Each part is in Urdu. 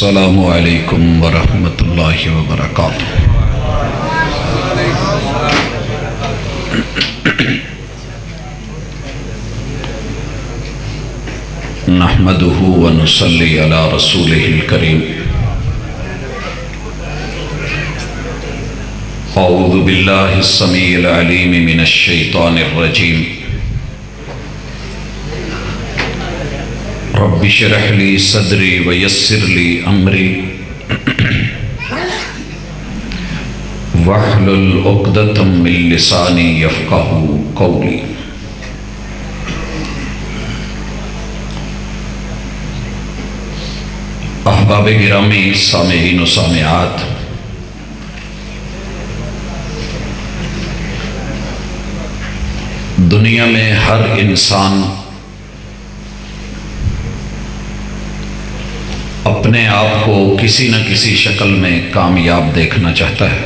السلام علیکم ورحمۃ اللہ وبرکاتہ۔ نحمدہ ونصلی علی رسولہ الکریم۔ اعوذ باللہ السمیع العلیم من الشیطان الرجیم۔ رب اشرح لی صدری ویسر لی امری واحلل عقدۃ من لسانی یفقہوا قولی۔ احباب گرامی، سامعین و سامعات، دنیا میں ہر انسان اپنے آپ کو کسی نہ کسی شکل میں کامیاب دیکھنا چاہتا ہے۔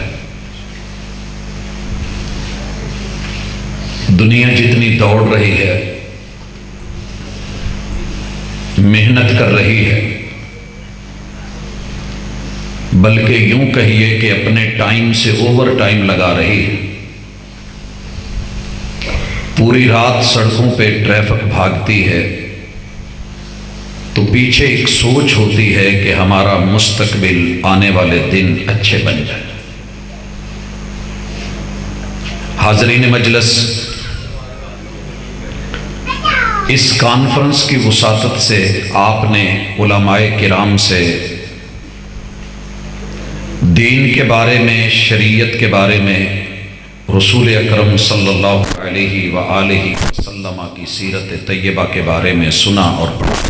دنیا جتنی دوڑ رہی ہے، محنت کر رہی ہے، بلکہ یوں کہیے کہ اپنے ٹائم سے اوور ٹائم لگا رہی ہے۔ پوری رات سڑکوں پہ ٹریفک بھاگتی ہے تو پیچھے ایک سوچ ہوتی ہے کہ ہمارا مستقبل، آنے والے دن اچھے بن جائیں۔ حاضرین مجلس، اس کانفرنس کی وساطت سے آپ نے علماء کرام سے دین کے بارے میں، شریعت کے بارے میں، رسول اکرم صلی اللہ علیہ وآلہ وسلم کی سیرت طیبہ کے بارے میں سنا اور پڑھا۔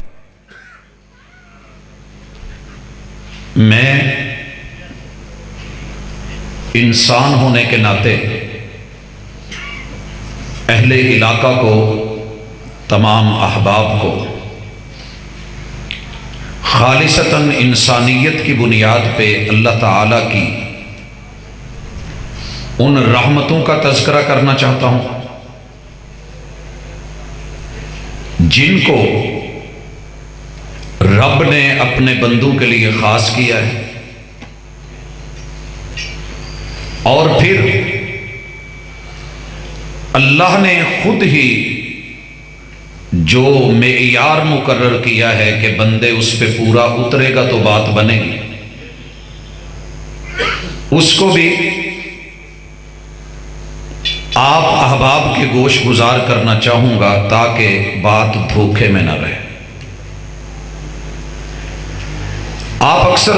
میں انسان ہونے کے ناطے اہل علاقہ کو، تمام احباب کو خالصتاً انسانیت کی بنیاد پہ اللہ تعالیٰ کی ان رحمتوں کا تذکرہ کرنا چاہتا ہوں جن کو رب نے اپنے بندوں کے لیے خاص کیا ہے، اور پھر اللہ نے خود ہی جو معیار مقرر کیا ہے کہ بندے اس پہ پورا اترے گا تو بات بنے گی، اس کو بھی آپ احباب کے گوش گزار کرنا چاہوں گا تاکہ بات دھوکے میں نہ رہے۔ آپ اکثر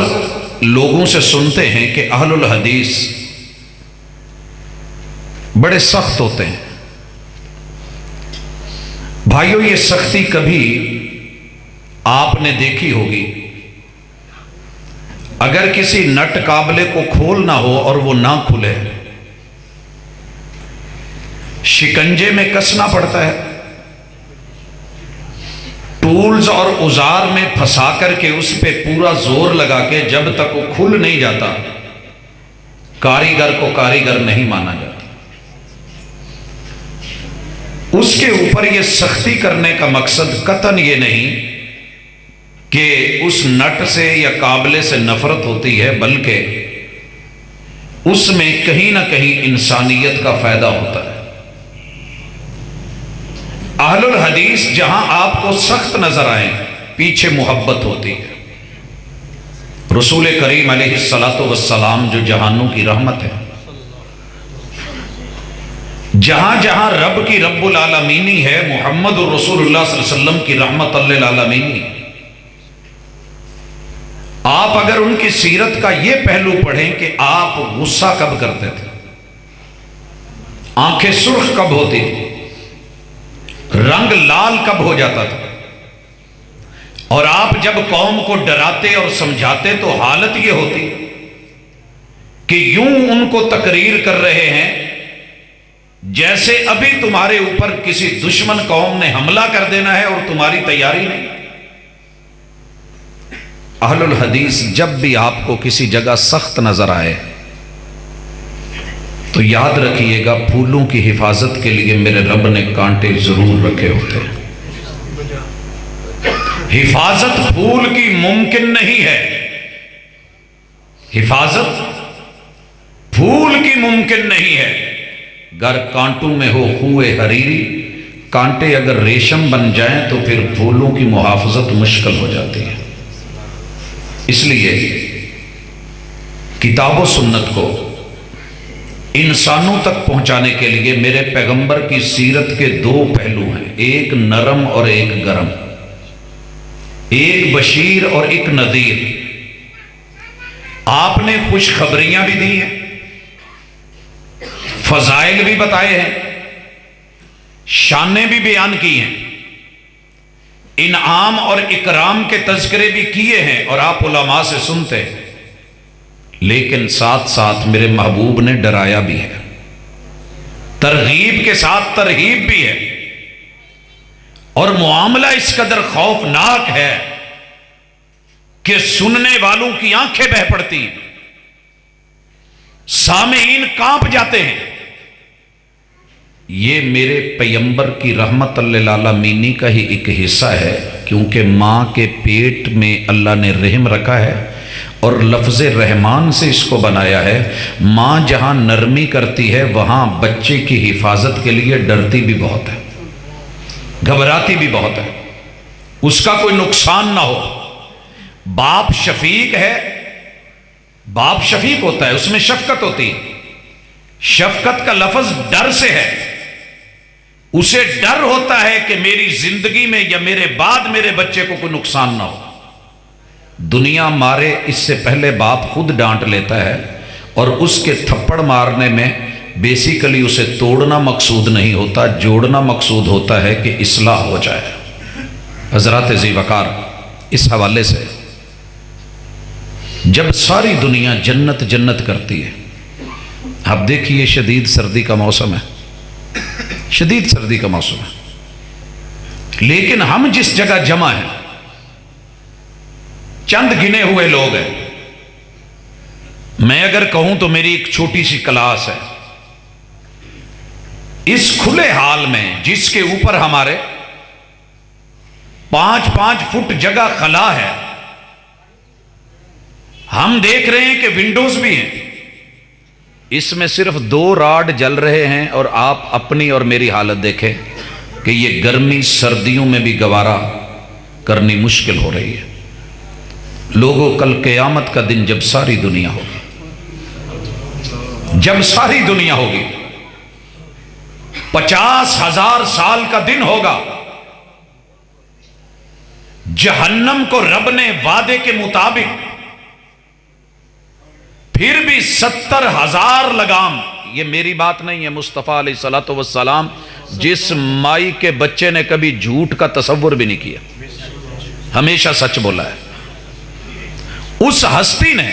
لوگوں سے سنتے ہیں کہ اہل الحدیث بڑے سخت ہوتے ہیں۔ بھائیو، یہ سختی کبھی آپ نے دیکھی ہوگی؟ اگر کسی نٹ قابلے کو کھولنا ہو اور وہ نہ کھلے، شکنجے میں کسنا پڑتا ہے، ٹولز اور اوزار میں پھنسا کر کے اس پہ پورا زور لگا کے جب تک وہ کھل نہیں جاتا، کاریگر کو کاریگر نہیں مانا جاتا۔ اس کے اوپر یہ سختی کرنے کا مقصد قطعاً یہ نہیں کہ اس نٹ سے یا قابلے سے نفرت ہوتی ہے، بلکہ اس میں کہیں نہ کہیں انسانیت کا فائدہ ہوتا ہے۔ اہل الحدیث جہاں آپ کو سخت نظر آئیں، پیچھے محبت ہوتی ہے۔ رسول کریم علیہ السلام جو جہانوں کی رحمت ہے، جہاں جہاں رب کی رب العالمینی ہے، محمد رسول اللہ صلی اللہ علیہ وسلم کی رحمت للعالمین۔ آپ اگر ان کی سیرت کا یہ پہلو پڑھیں کہ آپ غصہ کب کرتے تھے، آنکھیں سرخ کب ہوتی تھی، رنگ لال کب ہو جاتا تھا، اور آپ جب قوم کو ڈراتے اور سمجھاتے تو حالت یہ ہوتی کہ یوں ان کو تقریر کر رہے ہیں جیسے ابھی تمہارے اوپر کسی دشمن قوم نے حملہ کر دینا ہے اور تمہاری تیاری نہیں۔ اہل الحدیث جب بھی آپ کو کسی جگہ سخت نظر آئے تو یاد رکھیے گا، پھولوں کی حفاظت کے لیے میرے رب نے کانٹے ضرور رکھے ہوتے ہیں۔ حفاظت پھول کی ممکن نہیں ہے حفاظت پھول کی ممکن نہیں ہے، گر کانٹوں میں ہو خوئے حریری، کانٹے اگر ریشم بن جائیں تو پھر پھولوں کی محافظت مشکل ہو جاتی ہے۔ اس لیے کتاب و سنت کو انسانوں تک پہنچانے کے لیے میرے پیغمبر کی سیرت کے دو پہلو ہیں، ایک نرم اور ایک گرم، ایک بشیر اور ایک نذیر۔ آپ نے خوشخبریاں بھی دی ہیں، فضائل بھی بتائے ہیں، شانیں بھی بیان کی ہیں، انعام اور اکرام کے تذکرے بھی کیے ہیں اور آپ علماء سے سنتے ہیں، لیکن ساتھ ساتھ میرے محبوب نے ڈرایا بھی ہے، ترغیب کے ساتھ ترہیب بھی ہے، اور معاملہ اس قدر خوفناک ہے کہ سننے والوں کی آنکھیں بہ پڑتی ہیں، سامعین کانپ جاتے ہیں۔ یہ میرے پیغمبر کی رحمت للعالمین کا ہی ایک حصہ ہے، کیونکہ ماں کے پیٹ میں اللہ نے رحم رکھا ہے اور لفظ رحمان سے اس کو بنایا ہے۔ ماں جہاں نرمی کرتی ہے وہاں بچے کی حفاظت کے لیے ڈرتی بھی بہت ہے، گھبراتی بھی بہت ہے، اس کا کوئی نقصان نہ ہو۔ باپ شفیق ہے، باپ شفیق ہوتا ہے، اس میں شفقت ہوتی ہے، شفقت کا لفظ ڈر سے ہے، اسے ڈر ہوتا ہے کہ میری زندگی میں یا میرے بعد میرے بچے کو کوئی نقصان نہ ہو۔ دنیا مارے اس سے پہلے باپ خود ڈانٹ لیتا ہے، اور اس کے تھپڑ مارنے میں بیسیکلی اسے توڑنا مقصود نہیں ہوتا، جوڑنا مقصود ہوتا ہے کہ اصلاح ہو جائے۔ حضرات ذی وقار، اس حوالے سے جب ساری دنیا جنت جنت کرتی ہے، آپ دیکھیے شدید سردی کا موسم ہے، شدید سردی کا موسم ہے، لیکن ہم جس جگہ جمع ہیں چند گنے ہوئے لوگ ہیں۔ میں اگر کہوں تو میری ایک چھوٹی سی کلاس ہے، اس کھلے حال میں جس کے اوپر ہمارے 5-5 فٹ جگہ خلا ہے، ہم دیکھ رہے ہیں کہ ونڈوز بھی ہیں، اس میں صرف 2 راڈ جل رہے ہیں، اور آپ اپنی اور میری حالت دیکھیں کہ یہ گرمی سردیوں میں بھی گوارا کرنی مشکل ہو رہی ہے۔ لوگوں، کل قیامت کا دن جب ساری دنیا ہوگی، جب ساری دنیا ہوگی، 50,000 سال کا دن ہوگا، جہنم کو رب نے وعدے کے مطابق پھر بھی 70,000 لگام، یہ میری بات نہیں ہے، مصطفیٰ علیہ الصلوۃ والسلام جس مائی کے بچے نے کبھی جھوٹ کا تصور بھی نہیں کیا، ہمیشہ سچ بولا ہے، اس ہستی نے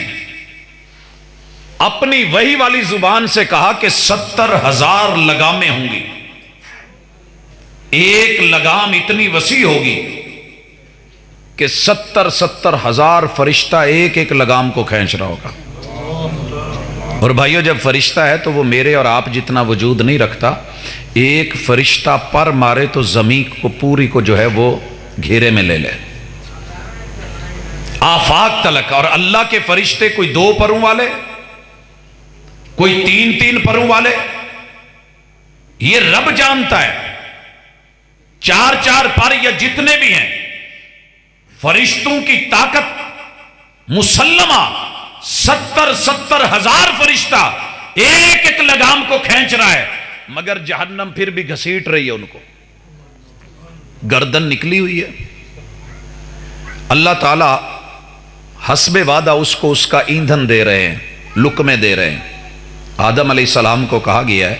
اپنی وحی والی زبان سے کہا کہ 70,000 لگامیں ہوں گی، ایک لگام اتنی وسیع ہوگی کہ 70,000 فرشتہ ایک ایک لگام کو کھینچ رہا ہوگا۔ اور بھائیو، جب فرشتہ ہے تو وہ میرے اور آپ جتنا وجود نہیں رکھتا، ایک فرشتہ پر مارے تو زمین کو پوری کو جو ہے وہ گھیرے میں لے لے، آفاق تلک۔ اور اللہ کے فرشتے کوئی 2 پروں والے، کوئی 3 پروں والے، یہ رب جانتا ہے، 4 پر یا جتنے بھی ہیں، فرشتوں کی طاقت مسلمہ 70,000 فرشتہ ایک ایک لگام کو کھینچ رہا ہے، مگر جہنم پھر بھی گھسیٹ رہی ہے، ان کو گردن نکلی ہوئی ہے۔ اللہ تعالی حسب وعدہ اس کو اس کا ایندھن دے رہے ہیں، لقمے دے رہے ہیں۔ آدم علیہ السلام کو کہا گیا ہے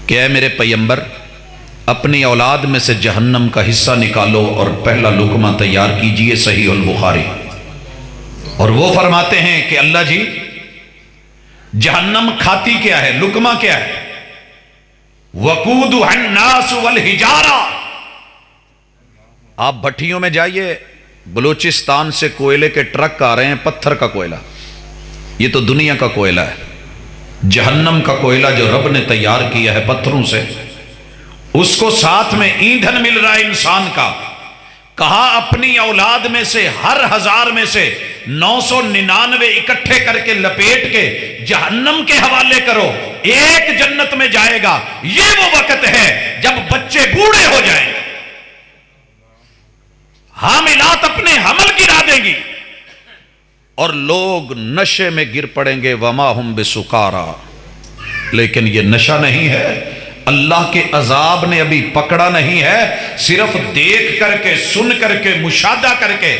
کہ اے میرے پیغمبر، اپنی اولاد میں سے جہنم کا حصہ نکالو اور پہلا لقمہ تیار کیجئے، صحیح البخاری۔ اور وہ فرماتے ہیں کہ اللہ جی، جہنم کھاتی کیا ہے، لقمہ کیا ہے؟ وقودها الناس والحجارہ۔ آپ بھٹیوں میں جائیے، بلوچستان سے کوئلے کے ٹرک آ رہے ہیں، پتھر کا کوئلہ، یہ تو دنیا کا کوئلہ ہے۔ جہنم کا کوئلہ جو رب نے تیار کیا ہے پتھروں سے، اس کو ساتھ میں ایندھن مل رہا ہے انسان کا، کہا اپنی اولاد میں سے ہر 1000 میں سے 999 اکٹھے کر کے لپیٹ کے جہنم کے حوالے کرو، ایک جنت میں جائے گا۔ یہ وہ وقت ہے جب بچے بوڑھے ہو جائیں، حاملات اپنے حمل گرا دیں گی اور لوگ نشے میں گر پڑیں گے، وما ہم بسکارا، لیکن یہ نشہ نہیں ہے، اللہ کے عذاب نے ابھی پکڑا نہیں ہے، صرف دیکھ کر کے، سن کر کے، مشاہدہ کر کے،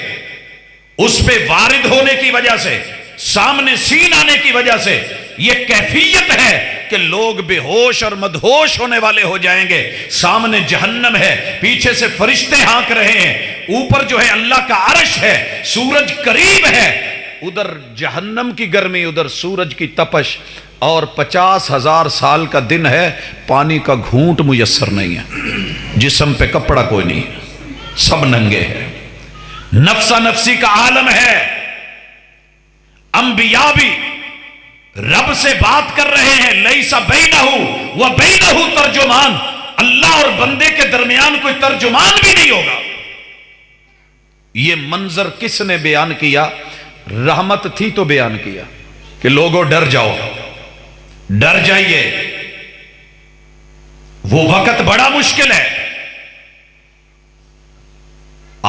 اس پہ وارد ہونے کی وجہ سے، سامنے سین آنے کی وجہ سے یہ کیفیت ہے کہ لوگ بے ہوش اور مدہوش ہونے والے ہو جائیں گے۔ سامنے جہنم ہے، پیچھے سے فرشتے ہانک رہے ہیں، اوپر جو ہے اللہ کا عرش ہے، سورج قریب ہے، ادھر جہنم کی گرمی، ادھر سورج کی تپش، اور 50,000 سال کا دن ہے، پانی کا گھونٹ میسر نہیں ہے، جسم پہ کپڑا کوئی نہیں، سب ننگے ہیں، نفسا نفسی کا عالم ہے۔ انبیاء بھی رب سے بات کر رہے ہیں، لیسا بینہ و بینہ ترجمان، اللہ اور بندے کے درمیان کوئی ترجمان بھی نہیں ہوگا۔ یہ منظر کس نے بیان کیا؟ رحمت تھی تو بیان کیا کہ لوگوں ڈر جاؤ، ڈر جائیے، وہ وقت بڑا مشکل ہے۔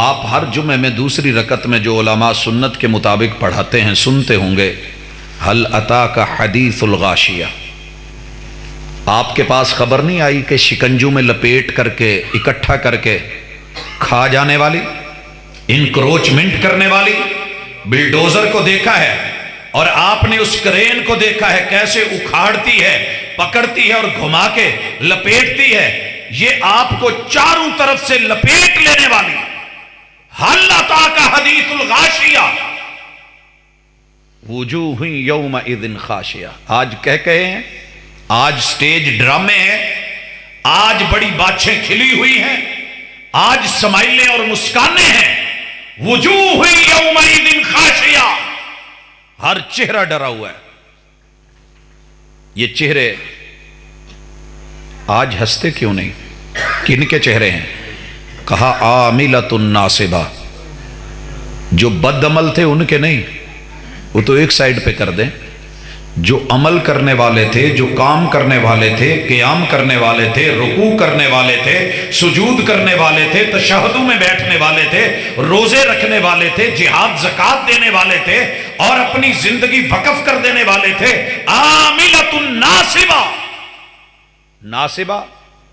آپ ہر جمعے میں دوسری رکعت میں جو علماء سنت کے مطابق پڑھاتے ہیں سنتے ہوں گے، ہل اتاک حدیث الغاشیہ، آپ کے پاس خبر نہیں آئی کہ شکنجوں میں لپیٹ کر کے، اکٹھا کر کے کھا جانے والی، انکروچمنٹ کرنے والی بلڈوزر کو دیکھا ہے، اور آپ نے اس کرین کو دیکھا ہے کیسے اکھاڑتی ہے، پکڑتی ہے اور گھما کے لپیٹتی ہے، یہ آپ کو چاروں طرف سے لپیٹ لینے والی۔ حل اتاک حدیث الغاشیہ، وجوہ یومئذ خاشعہ، آج کہے ہیں، آج سٹیج ڈرامے ہیں، آج بڑی باتیں کھلی ہوئی ہیں، آج سمائلیں اور مسکانیں ہیں، وجوہ یومئذ خاشعہ، ہر چہرہ ڈرا ہوا ہے۔ یہ چہرے آج ہنستے کیوں نہیں؟ کن کے چہرے ہیں؟ کہا عاملۃ ناصبہ، جو بد عمل تھے ان کے نہیں، وہ تو ایک سائیڈ پہ کر دیں، جو عمل کرنے والے تھے، جو کام کرنے والے تھے، قیام کرنے والے تھے، رکوع کرنے والے تھے، سجود کرنے والے تھے، تشہدوں میں بیٹھنے والے تھے، روزے رکھنے والے تھے، جہاد زکوٰۃ دینے والے تھے، اور اپنی زندگی وقف کر دینے والے تھے۔ عاملۃ ناصبہ، ناصبہ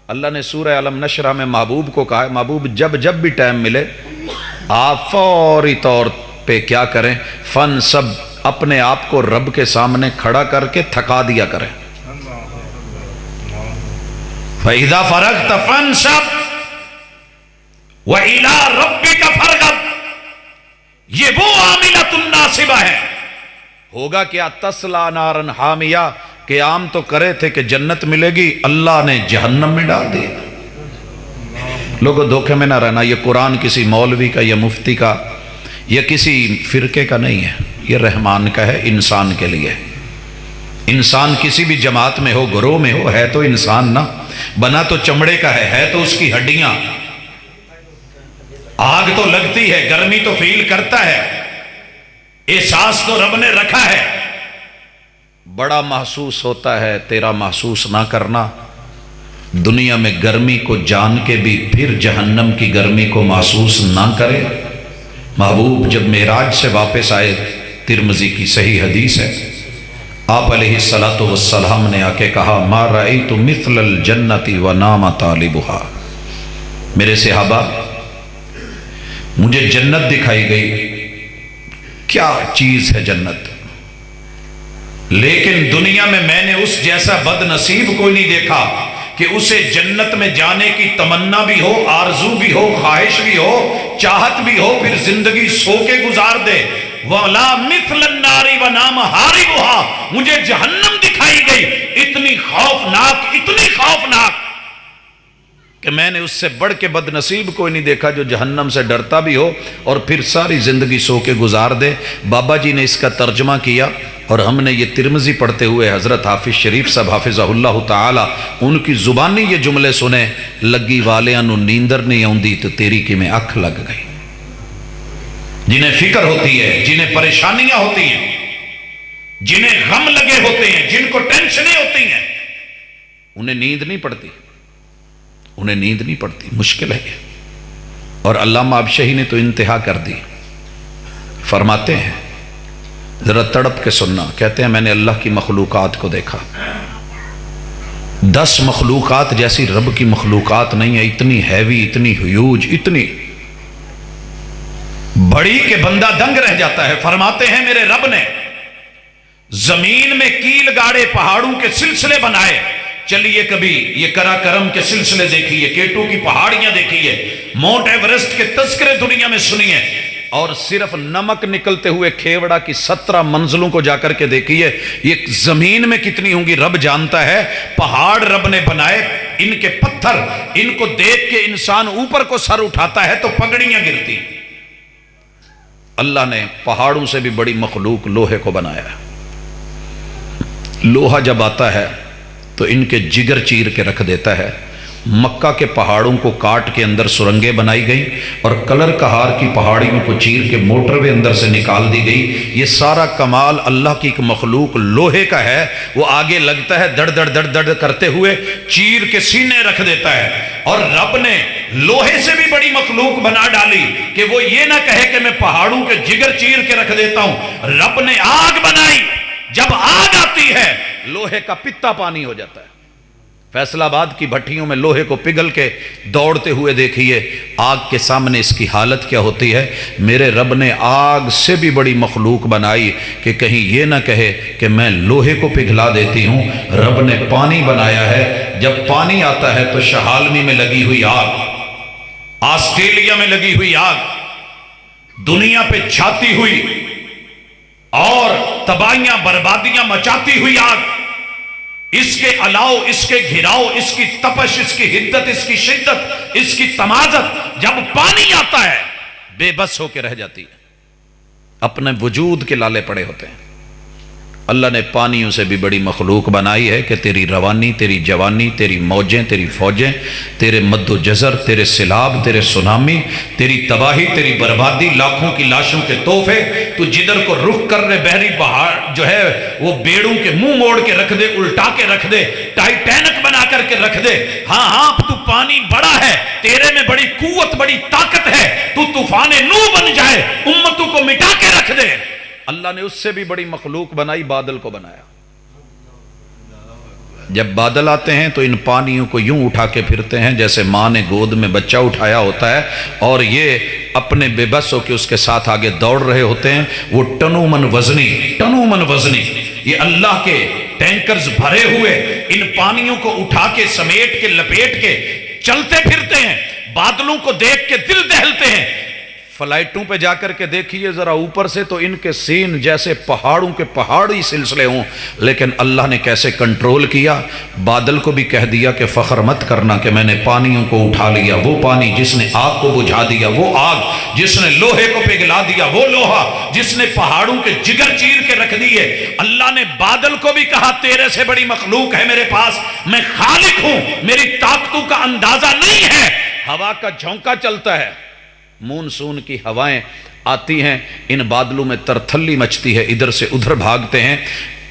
اللہ نے سورہ علم نشرہ میں محبوب کو کہا ہے، محبوب جب بھی ٹائم ملے آپ فوری طور پہ کیا کریں؟ فن سب، اپنے آپ کو رب کے سامنے کھڑا کر کے تھکا دیا کریں۔ فَإِذَا فَرَغْتَ فَانْصَبْ وَإِلَىٰ رَبِّكَ فَارْغَب، یہ وہ عاملۃ الناصبہ ہے۔ ہوگا کیا؟ تَصْلَىٰ نَارًا حَامِيَةً، قیام تو کرے تھے کہ جنت ملے گی، اللہ نے جہنم میں ڈال دیا۔ لوگوں دھوکے میں نہ رہنا، یہ قرآن کسی مولوی کا یا مفتی کا یا کسی فرقے کا نہیں ہے، یہ رحمان کا ہے، انسان کے لیے۔ انسان کسی بھی جماعت میں ہو، گروہ میں ہو، ہے تو انسان نا، بنا تو چمڑے کا ہے تو اس کی ہڈیاں، آگ تو لگتی ہے، گرمی تو فیل کرتا ہے، احساس تو رب نے رکھا ہے۔ بڑا محسوس ہوتا ہے تیرا محسوس نہ کرنا، دنیا میں گرمی کو جان کے بھی پھر جہنم کی گرمی کو محسوس نہ کرے۔ محبوب جب معراج سے واپس آئے، ترمذی کی صحیح حدیث ہے، آپ علیہ السلام نے آ کے کہا ما رأیت مثل الجنت ونام طالبها، میرے صحابہ مجھے جنت دکھائی گئی، کیا چیز ہے جنت، لیکن دنیا میں نے اس جیسا بد نصیب کوئی نہیں دیکھا کہ اسے جنت میں جانے کی تمنا بھی ہو، آرزو بھی ہو، خواہش بھی ہو، چاہت بھی ہو، پھر زندگی سو کے گزار دے۔ وَلَا مِثْلَ النَّارِ وَنَامَ حَارِبُهَا، مجھے جہنم دکھائی گئی، اتنی خوفناک، اتنی خوفناک کہ میں نے اس سے بڑھ کے بد نصیب کوئی نہیں دیکھا جو جہنم سے ڈرتا بھی ہو اور پھر ساری زندگی سو کے گزار دے۔ بابا جی نے اس کا ترجمہ کیا اور ہم نے یہ ترمذی پڑھتے ہوئے حضرت حافظ شریف صاحب حافظہ اللہ تعالی ان کی زبانی یہ جملے سنے، لگی والیاں نو نیندر نہیں آؤندی تو تیری کی میں اکھ لگ گئی۔ جنہیں فکر ہوتی ہے، جنہیں پریشانیاں ہوتی ہیں، جنہیں غم لگے ہوتے ہیں، جن کو ٹینشنیں ہوتی ہیں، انہیں نیند نہیں پڑتی، انہیں نیند نہیں پڑتی، مشکل ہے یہ۔ اور علامہ آبشہی نے تو انتہا کر دی، فرماتے ہیں ذرا تڑپ کے سننا، کہتے ہیں میں نے اللہ کی مخلوقات کو دیکھا، 10 مخلوقات جیسی رب کی مخلوقات نہیں ہے، اتنی ہیوی، اتنی ہیوج، اتنی بڑی کہ بندہ دنگ رہ جاتا ہے۔ فرماتے ہیں میرے رب نے زمین میں کیل گاڑے پہاڑوں کے سلسلے بنائے، چلیے کبھی یہ کرا کرم کے سلسلے دیکھیے، کیٹو کی پہاڑیاں دیکھیے، مونٹ ایورسٹ کے تذکرے دنیا میں سنیے، اور صرف نمک نکلتے ہوئے کھیوڑا کی 17 منزلوں کو جا کر کے دیکھیے، یہ زمین میں کتنی ہوں گی رب جانتا ہے۔ پہاڑ رب نے بنائے، ان کے پتھر، ان کو دیکھ کے انسان اوپر کو سر اٹھاتا ہے تو پگڑیاں گرتی۔ اللہ نے پہاڑوں سے بھی بڑی مخلوق لوہے کو بنایا ہے۔ لوہا جب آتا ہے تو ان کے جگر چیر کے رکھ دیتا ہے۔ مکہ کے پہاڑوں کو کاٹ کے اندر سرنگیں بنائی گئی اور کلر کہار کی پہاڑیوں کو چیر کے موٹر وے اندر سے نکال دی گئی۔ یہ سارا کمال اللہ کی ایک مخلوق لوہے کا ہے، وہ آگے لگتا ہے دڑ دڑ دڑ دڑ کرتے ہوئے چیر کے سینے رکھ دیتا ہے۔ اور رب نے لوہے سے بھی بڑی مخلوق بنا ڈالی کہ وہ یہ نہ کہے کہ میں پہاڑوں کے جگر چیر کے رکھ دیتا ہوں۔ رب نے آگ بنائی، جب آگ آتی ہے لوہے کا پتا پانی ہو جاتا ہے۔ فیصل آباد کی بھٹیوں میں لوہے کو پگھل کے دوڑتے ہوئے دیکھیے، آگ کے سامنے اس کی حالت کیا ہوتی ہے۔ میرے رب نے آگ سے بھی بڑی مخلوق بنائی کہ کہیں یہ نہ کہے کہ میں لوہے کو پگھلا دیتی ہوں۔ رب نے پانی بنایا ہے، جب پانی آتا ہے تو شہالمی میں لگی ہوئی آگ، آسٹریلیا میں لگی ہوئی آگ، دنیا پہ چھاتی ہوئی اور تباہیاں بربادیاں مچاتی ہوئی آگ، اس کے علاؤ، اس کے گھراؤ، اس کی تپش، اس کی حدت، اس کی شدت، اس کی تمازت، جب پانی آتا ہے بے بس ہو کے رہ جاتی ہے، اپنے وجود کے لالے پڑے ہوتے ہیں۔ اللہ نے پانیوں سے بھی بڑی مخلوق بنائی ہے کہ تیری روانی، تیری جوانی، تیری موجیں، تیری فوجیں، تیرے مد و جزر، تیرے سیلاب، تیرے سونامی، تیری تباہی، تیری بربادی، لاکھوں کی لاشوں کے تحفے، تو جدھر کو رخ کر رہے بحری بہار جو ہے وہ بیڑوں کے منہ موڑ کے رکھ دے، الٹا کے رکھ دے، ٹائٹینک بنا کر کے رکھ دے۔ ہاں ہاں تو پانی بڑا ہے، تیرے میں بڑی قوت، بڑی طاقت ہے، تو طوفان نوح بن جائے، امتوں کو مٹا کے رکھ دے۔ اللہ نے اس سے بھی بڑی مخلوق بنائی، بادل کو بنایا۔ جب بادل آتے ہیں تو ان پانیوں کو یوں اٹھا کے پھرتے ہیں جیسے ماں نے گود میں بچہ اٹھایا ہوتا ہے، اور یہ اپنے بے بس ہو کے اس کے ساتھ آگے دوڑ رہے ہوتے ہیں۔ وہ ٹنو من وزنی، یہ اللہ کے ٹینکرز بھرے ہوئے ان پانیوں کو اٹھا کے سمیٹ کے لپیٹ کے چلتے پھرتے ہیں۔ بادلوں کو دیکھ کے دل دہلتے ہیں۔ فلائٹوں پہ جا کر کے دیکھیے ذرا اوپر سے تو ان کے سین جیسے پہاڑوں کے پہاڑی سلسلے ہوں، لیکن اللہ نے کیسے کنٹرول کیا۔ بادل کو بھی کہہ دیا کہ فخر مت کرنا کہ میں نے پانیوں کو اٹھا لیا، وہ پانی جس نے آگ کو بجھا دیا، وہ آگ جس نے لوہے کو پگھلا دیا، وہ لوہا جس نے پہاڑوں کے جگر چیر کے رکھ دیے۔ اللہ نے بادل کو بھی کہا تیرے سے بڑی مخلوق ہے میرے پاس، میں خالق ہوں، میری طاقتوں کا اندازہ نہیں ہے۔ ہوا کا جھونکا چلتا ہے، مونسون کی ہوائیں آتی ہیں، ان بادلوں میں ترتھلی مچتی ہے، ادھر سے ادھر بھاگتے ہیں۔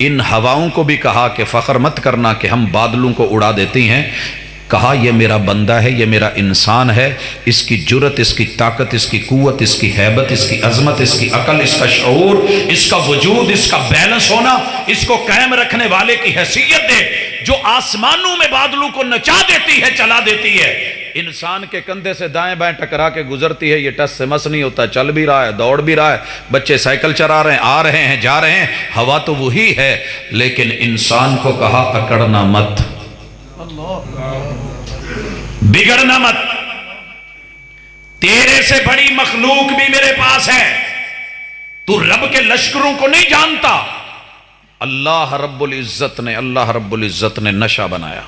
ان ہواؤں کو بھی کہا کہ فخر مت کرنا کہ ہم بادلوں کو اڑا دیتی ہیں۔ کہا یہ میرا بندہ ہے، یہ میرا انسان ہے، اس کی جرت، اس کی طاقت، اس کی قوت، اس کی ہیبت، اس کی عظمت، اس کی عقل، اس کا شعور، اس کا وجود، اس کا بیلنس ہونا، اس کو قائم رکھنے والے کی حیثیت دے، جو آسمانوں میں بادلوں کو نچا دیتی ہے، چلا دیتی ہے، انسان کے کندھے سے دائیں بائیں ٹکرا کے گزرتی ہے، یہ ٹس سے مس نہیں ہوتا، چل بھی رہا ہے، دوڑ بھی رہا ہے، بچے سائیکل چلا رہے ہیں، آ رہے ہیں، جا رہے ہیں، ہوا تو وہی ہے، لیکن انسان کو کہا اکڑنا مت، بگڑنا مت، تیرے سے بڑی مخلوق بھی میرے پاس ہے، تو رب کے لشکروں کو نہیں جانتا۔ اللہ رب العزت نے نشہ بنایا،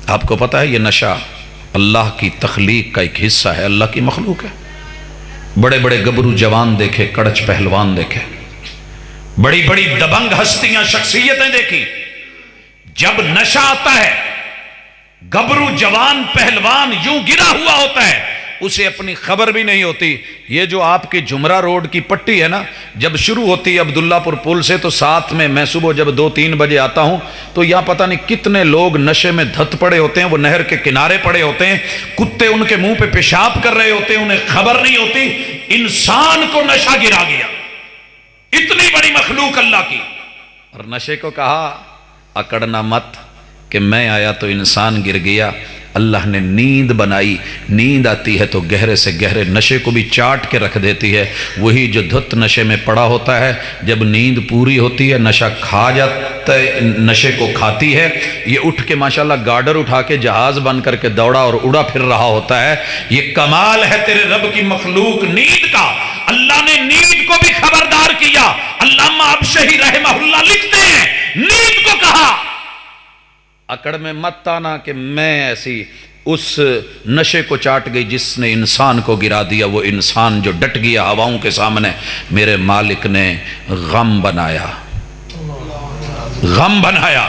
آپ کو پتا ہے یہ نشہ اللہ کی تخلیق کا ایک حصہ ہے، اللہ کی مخلوق ہے۔ بڑے بڑے گبرو جوان دیکھے، کڑچ پہلوان دیکھے، بڑی بڑی دبنگ ہستیاں شخصیتیں دیکھی، جب نشہ آتا ہے گبرو جوان پہلوان یوں گرا ہوا ہوتا ہے، اسے اپنی خبر بھی نہیں ہوتی۔ یہ جو آپ کی جمرہ روڈ کی پٹی ہے نا، جب شروع ہوتی ہے عبداللہ پور پل سے، تو ساتھ میں صبح جب 2-3 بجے آتا ہوں تو یہاں پتہ نہیں کتنے لوگ نشے میں دھت پڑے ہوتے ہیں، وہ نہر کے کنارے پڑے ہوتے ہیں، کتے ان کے منہ پہ پیشاب کر رہے ہوتے ہیں، انہیں خبر نہیں ہوتی انسان کو نشہ گرا گیا۔ اتنی بڑی مخلوق اللہ کی، اور نشے کو کہا اکڑنا مت کہ میں آیا تو انسان گر گیا۔ اللہ نے نیند بنائی، نیند آتی ہے تو گہرے سے گہرے نشے کو بھی چاٹ کے رکھ دیتی ہے۔ وہی جو دھت نشے میں پڑا ہوتا ہے، جب نیند پوری ہوتی ہے نشہ کھا جاتا ہے، نشے کو کھاتی ہے، یہ اٹھ کے ماشاءاللہ گارڈر اٹھا کے جہاز بن کر کے دوڑا اور اڑا پھر رہا ہوتا ہے۔ یہ کمال ہے تیرے رب کی مخلوق نیند کا۔ اللہ نے نیند کو بھی خبردار کیا۔ علامہ ابشہی رحمہ اللہ لکھتے ہیں نیند کو کہا اکڑ میں مت آنا کہ میں ایسی اس نشے کو چاٹ گئی جس نے انسان کو گرا دیا۔ وہ انسان جو ڈٹ گیا ہواؤں کے سامنے، میرے مالک نے غم بنایا، غم بنایا۔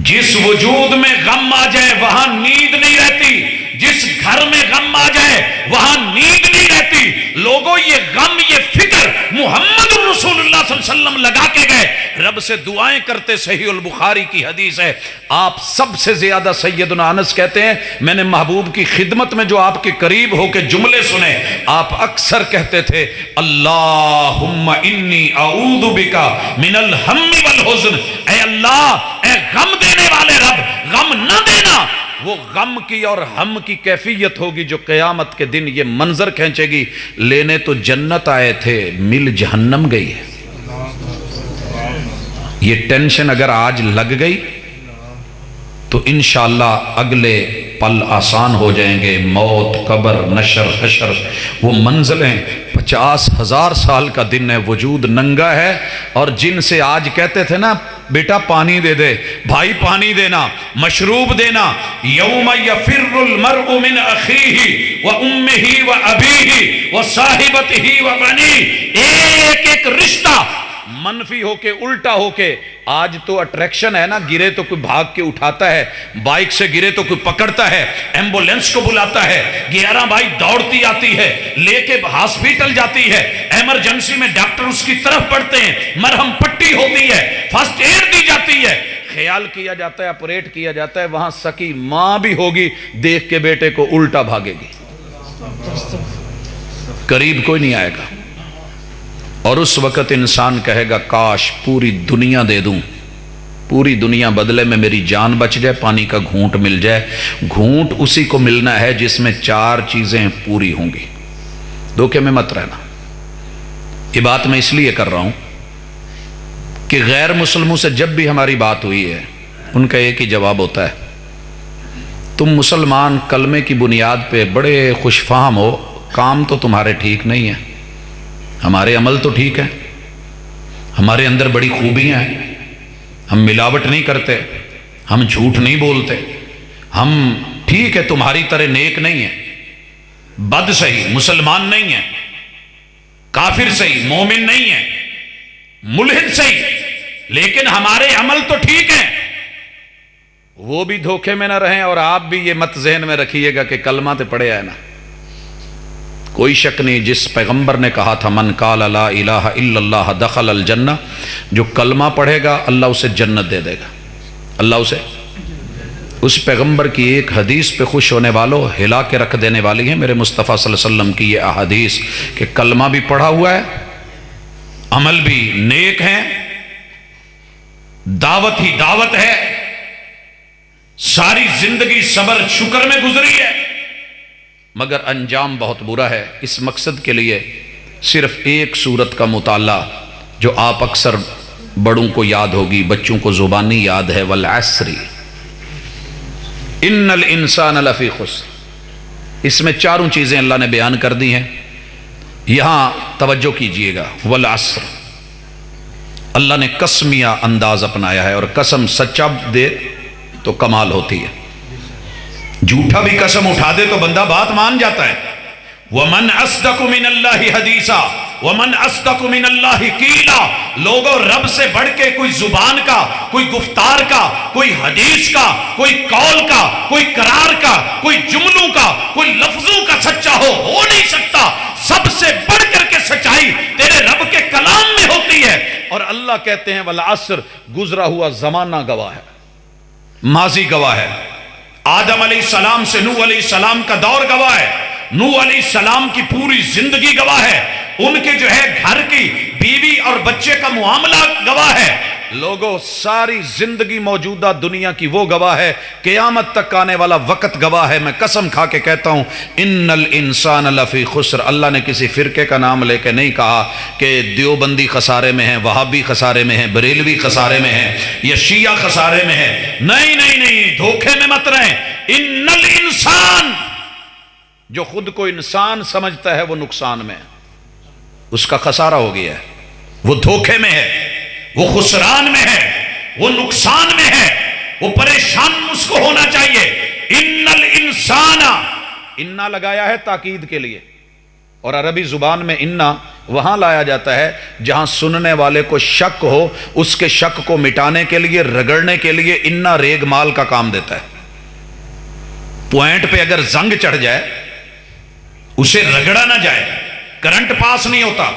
جس وجود میں غم آ جائے وہاں نیند نہیں رہتی، جس گھر میں غم آ جائے وہاں نیند نہیں رہتی۔ لوگوں یہ غم، یہ فکر محمد رسول اللہ صلی اللہ علیہ وسلم لگا کے گئے، رب سے دعائیں کرتے۔ صحیح البخاری کی حدیث ہے، آپ سب سے زیادہ سیدنا انس کہتے ہیں میں نے محبوب کی خدمت میں جو آپ کے قریب ہو کے جملے سنے، آپ اکثر کہتے تھے اللہم انی اعوذ بکا من الہم والحزن، اے اللہ، اے غم دینے والے رب، غم نہ دینا۔ وہ غم کی اور ہم کی کیفیت ہوگی جو قیامت کے دن یہ منظر کھینچے گی، لینے تو جنت آئے تھے مل جہنم گئی ہے۔ یہ ٹینشن اگر آج لگ گئی تو انشاءاللہ اگلے پل آسان ہو جائیں گے۔ موت، قبر، نشر، حشر، وہ منزلیں 50,000 سال کا دن ہے، وجود ننگا ہے، اور جن سے آج کہتے تھے نا بیٹا پانی دے دے، بھائی پانی دینا، مشروب دینا، یوم یفر المرء من اخیہ و امہ و ابیہ و صاحبتہ و بنیہ، ایک ایک رشتہ منفی ہو کے الٹا ہو کے۔ آج تو اٹریکشن ہے نا، گرے تو کوئی بھاگ کے اٹھاتا ہے، بائک سے گرے تو کوئی پکڑتا ہے، ایمبولینس کو بلاتا ہے، 11 بائی دوڑتی آتی ہے، لے کے ہاسپیٹل جاتی ہے، ایمرجنسی میں ڈاکٹر اس کی طرف بڑھتے ہیں، مرہم پٹی ہوتی ہے، فرسٹ ایڈ دی جاتی ہے، خیال کیا جاتا ہے، آپریٹ کیا جاتا ہے، وہاں سکی ماں بھی ہوگی، دیکھ کے بیٹے کو الٹا بھاگے گی، قریب کوئی نہیں آئے گا۔ اور اس وقت انسان کہے گا کاش پوری دنیا دے دوں، پوری دنیا بدلے میں میری جان بچ جائے، پانی کا گھونٹ مل جائے۔ گھونٹ اسی کو ملنا ہے جس میں 4 چیزیں پوری ہوں گی۔ دھوکے میں مت رہنا۔ یہ بات میں اس لیے کر رہا ہوں کہ غیر مسلموں سے جب بھی ہماری بات ہوئی ہے ان کا ایک ہی جواب ہوتا ہے تم مسلمان کلمے کی بنیاد پہ بڑے خوش فہم ہو، کام تو تمہارے ٹھیک نہیں ہے، ہمارے عمل تو ٹھیک ہے، ہمارے اندر بڑی خوبیاں ہیں، ہم ملاوٹ نہیں کرتے، ہم جھوٹ نہیں بولتے، ہم ٹھیک ہے تمہاری طرح نیک نہیں ہیں، بد صحیح مسلمان نہیں ہیں، کافر صحیح مومن نہیں ہیں، ملحد صحیح، لیکن ہمارے عمل تو ٹھیک ہیں۔ وہ بھی دھوکے میں نہ رہیں، اور آپ بھی یہ مت ذہن میں رکھیے گا کہ کلمہ تے پڑھے آئے نا۔ کوئی شک نہیں، جس پیغمبر نے کہا تھا من قال لا الہ الا اللہ دخل الجنہ، جو کلمہ پڑھے گا اللہ اسے جنت دے دے گا، اللہ اسے۔ اس پیغمبر کی ایک حدیث پہ خوش ہونے والوں ہلا کے رکھ دینے والی ہیں میرے مصطفیٰ صلی اللہ علیہ وسلم کی یہ احادیث کہ کلمہ بھی پڑھا ہوا ہے، عمل بھی نیک ہیں، دعوت ہی دعوت ہے، ساری زندگی صبر شکر میں گزری ہے، مگر انجام بہت برا ہے۔ اس مقصد کے لیے صرف ایک سورت کا مطالعہ جو آپ اکثر بڑوں کو یاد ہوگی، بچوں کو زبانی یاد ہے، والعصر ان الانسان لفی خسر۔ اس میں 4 چیزیں اللہ نے بیان کر دی ہیں، یہاں توجہ کیجئے گا۔ والعصر، اللہ نے قسمیہ انداز اپنایا ہے، اور قسم سچا دے تو کمال ہوتی ہے۔ جھوٹا بھی قسم اٹھا دے تو بندہ بات مان جاتا ہے۔ وَمَنْ أَصْدَقُ مِنَ اللَّهِ حَدِيثًا وَمَنْ أَصْدَقُ مِنَ اللَّهِ قِيلًا۔ لوگوں رب سے بڑھ کے کوئی زبان کا، کوئی گفتار کا، کوئی حدیث کا، کوئی قول کا، کوئی قرار کا، کوئی جملوں کا، کوئی لفظوں کا سچا ہو نہیں سکتا۔ سب سے بڑھ کر کے سچائی تیرے رب کے کلام میں ہوتی ہے۔ اور اللہ کہتے ہیں وَالْعَصْرِ، گزرا ہوا زمانہ گواہ ہے، ماضی گواہ ہے۔ آدم علیہ السلام سے نوح علیہ السلام کا دور گواہ ہے، نوح علیہ السلام کی پوری زندگی گواہ ہے، ان کے جو ہے گھر کی بیوی اور بچے کا معاملہ گواہ ہے۔ لوگوں ساری زندگی موجودہ دنیا کی وہ گواہ ہے، قیامت تک آنے والا وقت گواہ ہے۔ میں قسم کھا کے کہتا ہوں ان الانسان لفی خسر۔ اللہ نے کسی فرقے کا نام لے کے نہیں کہا کہ دیوبندی خسارے میں ہیں، وہابی خسارے میں ہیں، بریلوی خسارے میں ہیں، یا شیعہ خسارے میں ہیں۔ نہیں نہیں نہیں، دھوکے میں مت رہیں۔ ان الانسان، جو خود کو انسان سمجھتا ہے وہ نقصان میں ہے، اس کا خسارہ ہو گیا ہے، وہ دھوکے میں ہے، وہ خسران میں ہے، وہ نقصان میں ہے، وہ پریشان اس کو ہونا چاہیے۔ ان الانسان، انا لگایا ہے تاکید کے لیے، اور عربی زبان میں انا وہاں لایا جاتا ہے جہاں سننے والے کو شک ہو، اس کے شک کو مٹانے کے لیے، رگڑنے کے لیے انا ریگ مال کا کام دیتا ہے۔ پوائنٹ پہ اگر زنگ چڑھ جائے، اسے رگڑا نہ جائے، کرنٹ پاس نہیں ہوتا۔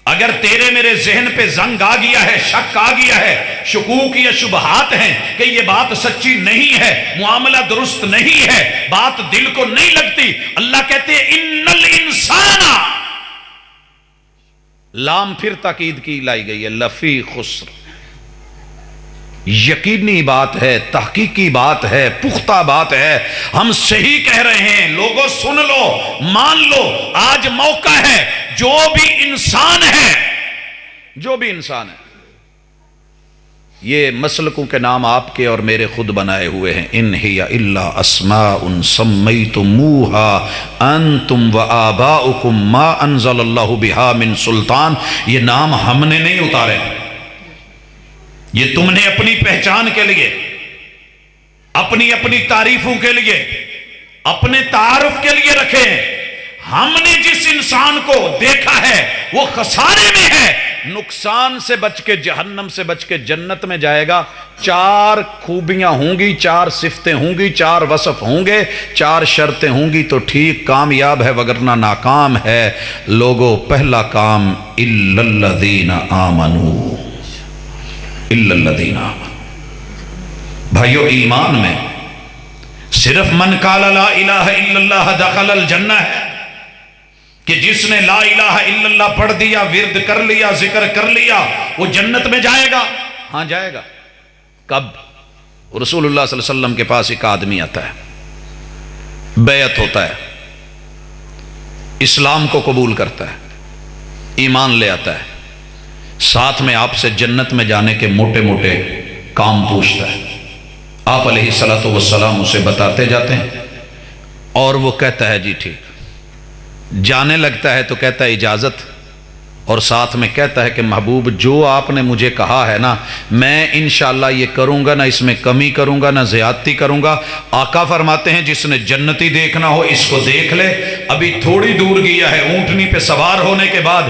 اگر تیرے میرے ذہن پہ زنگ آ گیا ہے، شک آ گیا ہے، شکوک یا شبہات ہیں کہ یہ بات سچی نہیں ہے، معاملہ درست نہیں ہے، بات دل کو نہیں لگتی، اللہ کہتے ہیں ان الانسان، لام پھر تاکید کی لائی گئی ہے، لفی خسر۔ یقینی بات ہے، تحقیقی بات ہے، پختہ بات ہے، ہم صحیح کہہ رہے ہیں۔ لوگوں سن لو، مان لو، آج موقع ہے۔ جو بھی انسان ہے، جو بھی انسان ہے، یہ مسلکوں کے نام آپ کے اور میرے خود بنائے ہوئے ہیں۔ ان ہی الا اسماء سمیتموها انتم وآباؤکم ما انزل اللہ بها من سلطان۔ یہ نام ہم نے نہیں اتارے، یہ تم نے اپنی پہچان کے لیے، اپنی تعریفوں کے لیے، اپنے تعارف کے لیے رکھے ہیں۔ ہم نے جس انسان کو دیکھا ہے وہ خسارے میں ہے، نقصان سے بچ کے، جہنم سے بچ کے جنت میں جائے گا۔ 4 خوبیاں ہوں گی، 4 صفتیں ہوں گی، 4 وصف ہوں گے، 4 شرطیں ہوں گی تو ٹھیک کامیاب ہے، وگرنہ ناکام ہے۔ لوگوں پہلا کام الا الذین آمنوا، الا الذین آمنوا۔ بھائیو، ایمان میں صرف من قال لا الہ الا اللہ دخل الجنہ ہے کہ جس نے لا الہ الا اللہ پڑھ دیا، ورد کر لیا، ذکر کر لیا، وہ جنت میں جائے گا؟ ہاں جائے گا۔ کب؟ رسول اللہ صلی اللہ علیہ وسلم کے پاس ایک آدمی آتا ہے، بیعت ہوتا ہے، اسلام کو قبول کرتا ہے، ایمان لے آتا ہے، ساتھ میں آپ سے جنت میں جانے کے موٹے موٹے کام پوچھتا ہے۔ آپ علیہ الصلوۃ والسلام اسے بتاتے جاتے ہیں، اور وہ کہتا ہے جی ٹھیک۔ جانے لگتا ہے تو کہتا ہے اجازت، اور ساتھ میں کہتا ہے کہ محبوب جو آپ نے مجھے کہا ہے نا، میں انشاءاللہ یہ کروں گا، نہ اس میں کمی کروں گا، نہ زیادتی کروں گا۔ آقا فرماتے ہیں جس نے جنتی دیکھنا ہو اس کو دیکھ لے۔ ابھی تھوڑی دور گیا ہے، اونٹنی پہ سوار ہونے کے بعد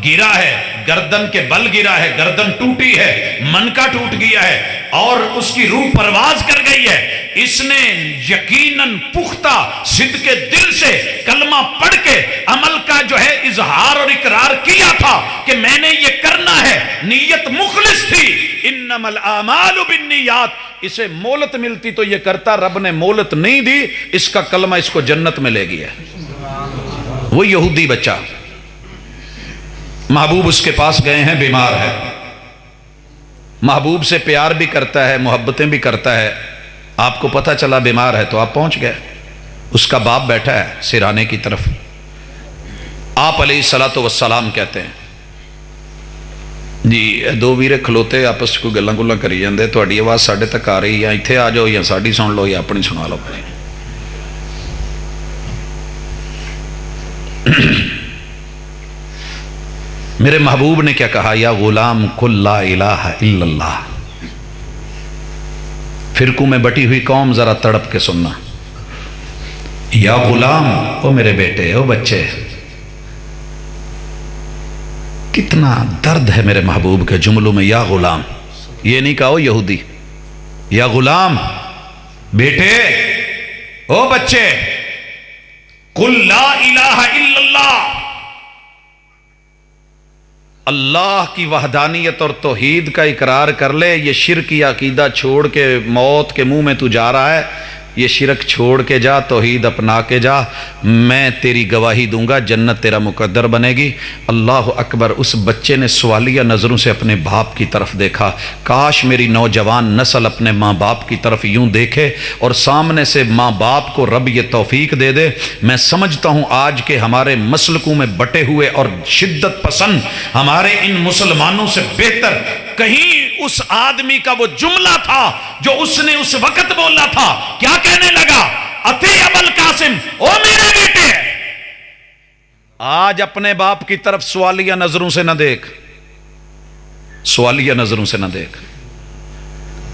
گرا ہے، گردن کے بل گرا ہے، گردن ٹوٹی ہے، منکا ٹوٹ گیا ہے، اور اس کی روح پرواز کر گئی ہے۔ اس نے یقیناً پختہ صدق کے دل سے کلمہ پڑھ کے عمل کا جو ہے اظہار اور اقرار کیا تھا کہ میں نے یہ کرنا ہے، نیت مخلص تھی۔ انما الاعمال بالنیات، اسے مولت ملتی تو یہ کرتا، رب نے مولت نہیں دی، اس کا کلمہ اس کو جنت میں لے گیا۔ وہ یہودی بچہ، محبوب اس کے پاس گئے ہیں، بیمار ہے، محبوب سے پیار بھی کرتا ہے، محبتیں بھی کرتا ہے۔ آپ کو پتہ چلا بیمار ہے تو آپ پہنچ گئے۔ اس کا باپ بیٹھا ہے سرانے کی طرف۔ آپ علیہ الصلوۃ والسلام کہتے ہیں جی دو ویرے کھلوتے آپس کو گلاں گلاں کری جاندے، تہاڈی آواز ساڈے تک آ رہی ہے، ایتھے آ جاؤ، یا ساڈی سن لو یا اپنی سنا لو۔ میرے محبوب نے کیا کہا؟ یا غلام قل لا الہ الا اللہ۔ فرقوں میں بٹی ہوئی قوم ذرا تڑپ کے سننا، یا غلام، او میرے بیٹے، او بچے، کتنا درد ہے میرے محبوب کے جملوں میں، یا غلام، یہ نہیں کہا او یہودی، یا غلام، بیٹے، او بچے، قل لا الہ الا اللہ، اللہ کی وحدانیت اور توحید کا اقرار کر لے۔ یہ شرکی عقیدہ چھوڑ کے موت کے منہ میں تو جا رہا ہے، یہ شرک چھوڑ کے جا، توحید اپنا کے جا، میں تیری گواہی دوں گا، جنت تیرا مقدر بنے گی۔ اللہ اکبر۔ اس بچے نے سوالیہ نظروں سے اپنے باپ کی طرف دیکھا، کاش میری نوجوان نسل اپنے ماں باپ کی طرف یوں دیکھے اور سامنے سے ماں باپ کو رب یہ توفیق دے دے۔ میں سمجھتا ہوں آج کے ہمارے مسلکوں میں بٹے ہوئے اور شدت پسند ہمارے ان مسلمانوں سے بہتر کہیں اس آدمی کا وہ جملہ تھا جو اس نے اس وقت بولا تھا، کیا کہنے لگا؟ اتی ابوالقاسم، او میرے بیٹے۔ آج اپنے باپ کی طرف سوالیہ نظروں سے نہ دیکھ، سوالیہ نظروں سے نہ دیکھ۔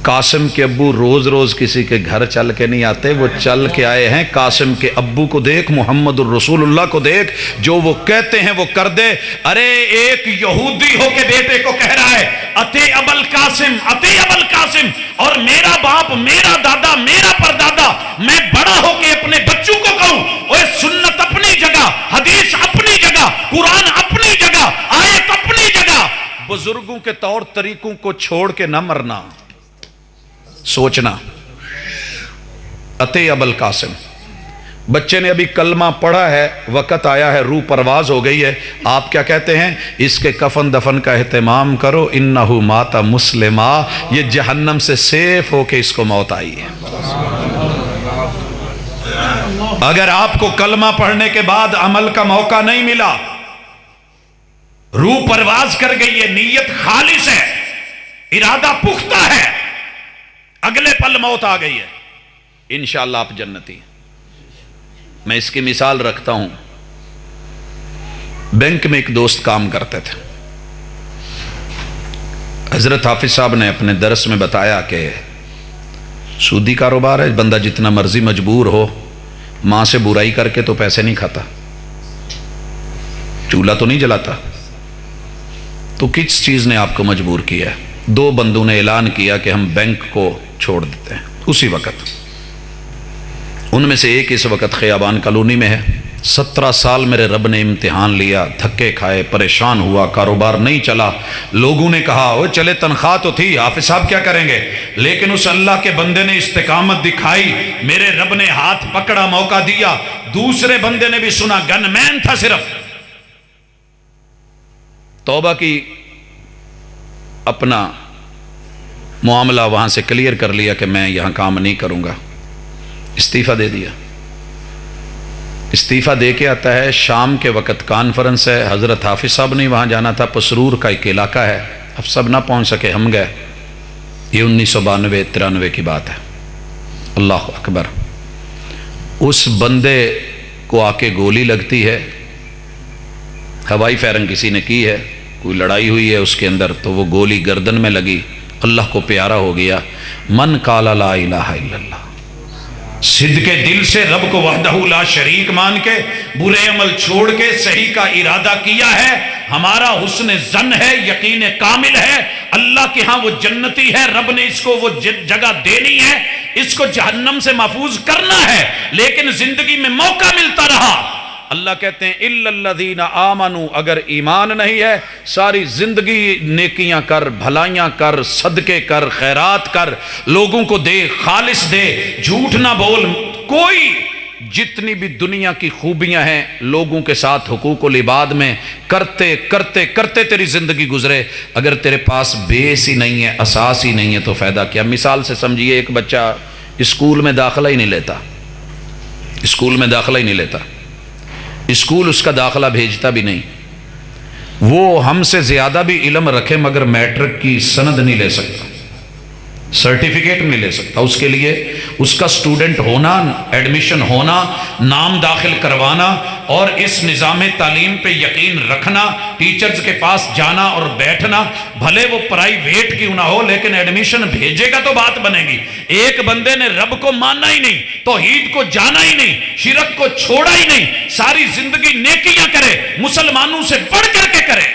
قاسم کے ابو روز روز کسی کے گھر چل کے نہیں آتے، وہ چل کے آئے ہیں۔ قاسم کے ابو کو دیکھ، محمد الرسول اللہ کو دیکھ، جو وہ کہتے ہیں وہ کر دے۔ ارے ایک یہودی ہو کے بیٹے کو کہہ رہا ہے اتی ابوالقاسم، اتی ابوالقاسم، اور میرا باپ، میرا دادا، میرا پردادا، میں بڑا ہو کے اپنے بچوں کو کہوں اوے سنت اپنی جگہ، حدیث اپنی جگہ، قرآن اپنی جگہ، آیت اپنی جگہ، بزرگوں کے طور طریقوں کو چھوڑ کے نہ مرنا، سوچنا۔ اتی ابوالقاسم، بچے نے ابھی کلمہ پڑھا ہے، وقت آیا ہے، روح پرواز ہو گئی ہے، آپ کیا کہتے ہیں؟ اس کے کفن دفن کا اہتمام کرو، انہ مات مسلما، یہ جہنم سے سیف ہو کے اس کو موت آئی ہے۔ اگر آپ کو کلمہ پڑھنے کے بعد عمل کا موقع نہیں ملا، روح پرواز کر گئی ہے، نیت خالص ہے، ارادہ پختہ ہے، اگلے پل موت آ گئی ہے، انشاءاللہ آپ جنتی۔ میں اس کی مثال رکھتا ہوں، بینک میں ایک دوست کام کرتے تھے، حضرت حافظ صاحب نے اپنے درس میں بتایا کہ سودی کاروبار ہے، بندہ جتنا مرضی مجبور ہو، ماں سے برائی کر کے تو پیسے نہیں کھاتا، چولہا تو نہیں جلاتا، تو کس چیز نے آپ کو مجبور کیا ہے؟ دو بندوں نے اعلان کیا کہ ہم بینک کو چھوڑ دیتے ہیں اسی وقت۔ ان میں سے ایک اس وقت خیابان کالونی میں ہے۔ 17 سال میرے رب نے امتحان لیا، دھکے کھائے، پریشان ہوا، کاروبار نہیں چلا، لوگوں نے کہا وہ چلے تنخواہ تو تھی، حافظ صاحب کیا کریں گے، لیکن اس اللہ کے بندے نے استقامت دکھائی، میرے رب نے ہاتھ پکڑا، موقع دیا۔ دوسرے بندے نے بھی سنا، گن مین تھا صرف، توبہ کی، اپنا معاملہ وہاں سے کلیئر کر لیا کہ میں یہاں کام نہیں کروں گا، استعفیٰ دے دیا۔ استعفیٰ دے کے آتا ہے، شام کے وقت کانفرنس ہے، حضرت حافظ صاحب نہیں وہاں جانا تھا، پسرور کا ایک علاقہ ہے، اب سب نہ پہنچ سکے، ہم گئے، یہ 1992-93 کی بات ہے۔ اللہ اکبر۔ اس بندے کو آ کے گولی لگتی ہے، ہوائی فائرنگ کسی نے کی ہے، کوئی لڑائی ہوئی ہے اس کے اندر، تو وہ گولی گردن میں لگی، اللہ کو پیارا ہو گیا۔ من قال لا الہ الا اللہ، صدقے دل سے رب کو وحدہ لا شریک مان کے، برے عمل چھوڑ کے صحیح کا ارادہ کیا ہے، ہمارا حسن ظن ہے، یقین کامل ہے، اللہ کے ہاں وہ جنتی ہے، رب نے اس کو وہ جگہ دینی ہے، اس کو جہنم سے محفوظ کرنا ہے، لیکن زندگی میں موقع ملتا رہا۔ اللہ کہتے ہیں اِلَّا الَّذِينَ آمَنُوا، اگر ایمان نہیں ہے، ساری زندگی نیکیاں کر، بھلائیاں کر، صدقے کر، خیرات کر، لوگوں کو دے، خالص دے، جھوٹ نہ بول، کوئی جتنی بھی دنیا کی خوبیاں ہیں لوگوں کے ساتھ حقوق العباد میں کرتے کرتے کرتے تیری زندگی گزرے، اگر تیرے پاس بیس ہی نہیں ہے، اساس ہی نہیں ہے، تو فائدہ کیا؟ مثال سے سمجھیے، ایک بچہ اسکول میں داخلہ ہی نہیں لیتا، اسکول میں داخلہ ہی نہیں لیتا، اسکول اس کا داخلہ بھیجتا بھی نہیں، وہ ہم سے زیادہ بھی علم رکھے مگر میٹرک کی سند نہیں لے سکتا، سرٹیفکیٹ نہیں لے سکتا، اس کے لیے اس کا سٹوڈنٹ ہونا، ایڈمیشن ہونا، نام داخل کروانا اور اس نظام تعلیم پہ یقین رکھنا، ٹیچرز کے پاس جانا اور بیٹھنا، بھلے وہ پرائیویٹ کیوں نہ ہو لیکن ایڈمیشن بھیجے گا تو بات بنے گی۔ ایک بندے نے رب کو ماننا ہی نہیں، توحید کو جانا ہی نہیں، شرک کو چھوڑا ہی نہیں، ساری زندگی نیکیاں کرے، مسلمانوں سے بڑھ کر کے کرے،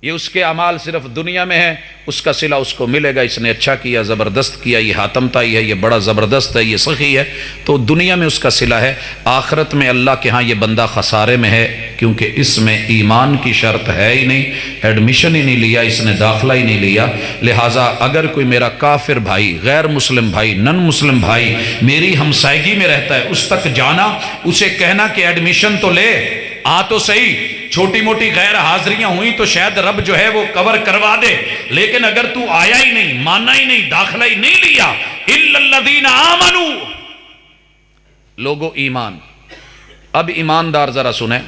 یہ اس کے اعمال صرف دنیا میں ہے، اس کا صلہ اس کو ملے گا، اس نے اچھا کیا، زبردست کیا، یہ حاتم طائی ہے، یہ بڑا زبردست ہے، یہ سخی ہے، تو دنیا میں اس کا صلہ ہے، آخرت میں اللہ کے ہاں یہ بندہ خسارے میں ہے، کیونکہ اس میں ایمان کی شرط ہے ہی نہیں، ایڈمیشن ہی نہیں لیا، اس نے داخلہ ہی نہیں لیا۔ لہٰذا اگر کوئی میرا کافر بھائی، غیر مسلم بھائی، نن مسلم بھائی میری ہمسائیگی میں رہتا ہے، اس تک جانا، اسے کہنا کہ ایڈمیشن تو لے، آ تو صحیح، چھوٹی موٹی غیر حاضریاں ہوئیں تو شاید رب جو ہے وہ کور کروا دے، لیکن اگر تو آیا ہی نہیں، مانا ہی نہیں، داخلہ ہی نہیں لیا، اِلَّا الَّذِينَ آمَنُوا، لوگو ایمان۔ اب ایماندار ذرا سنیں،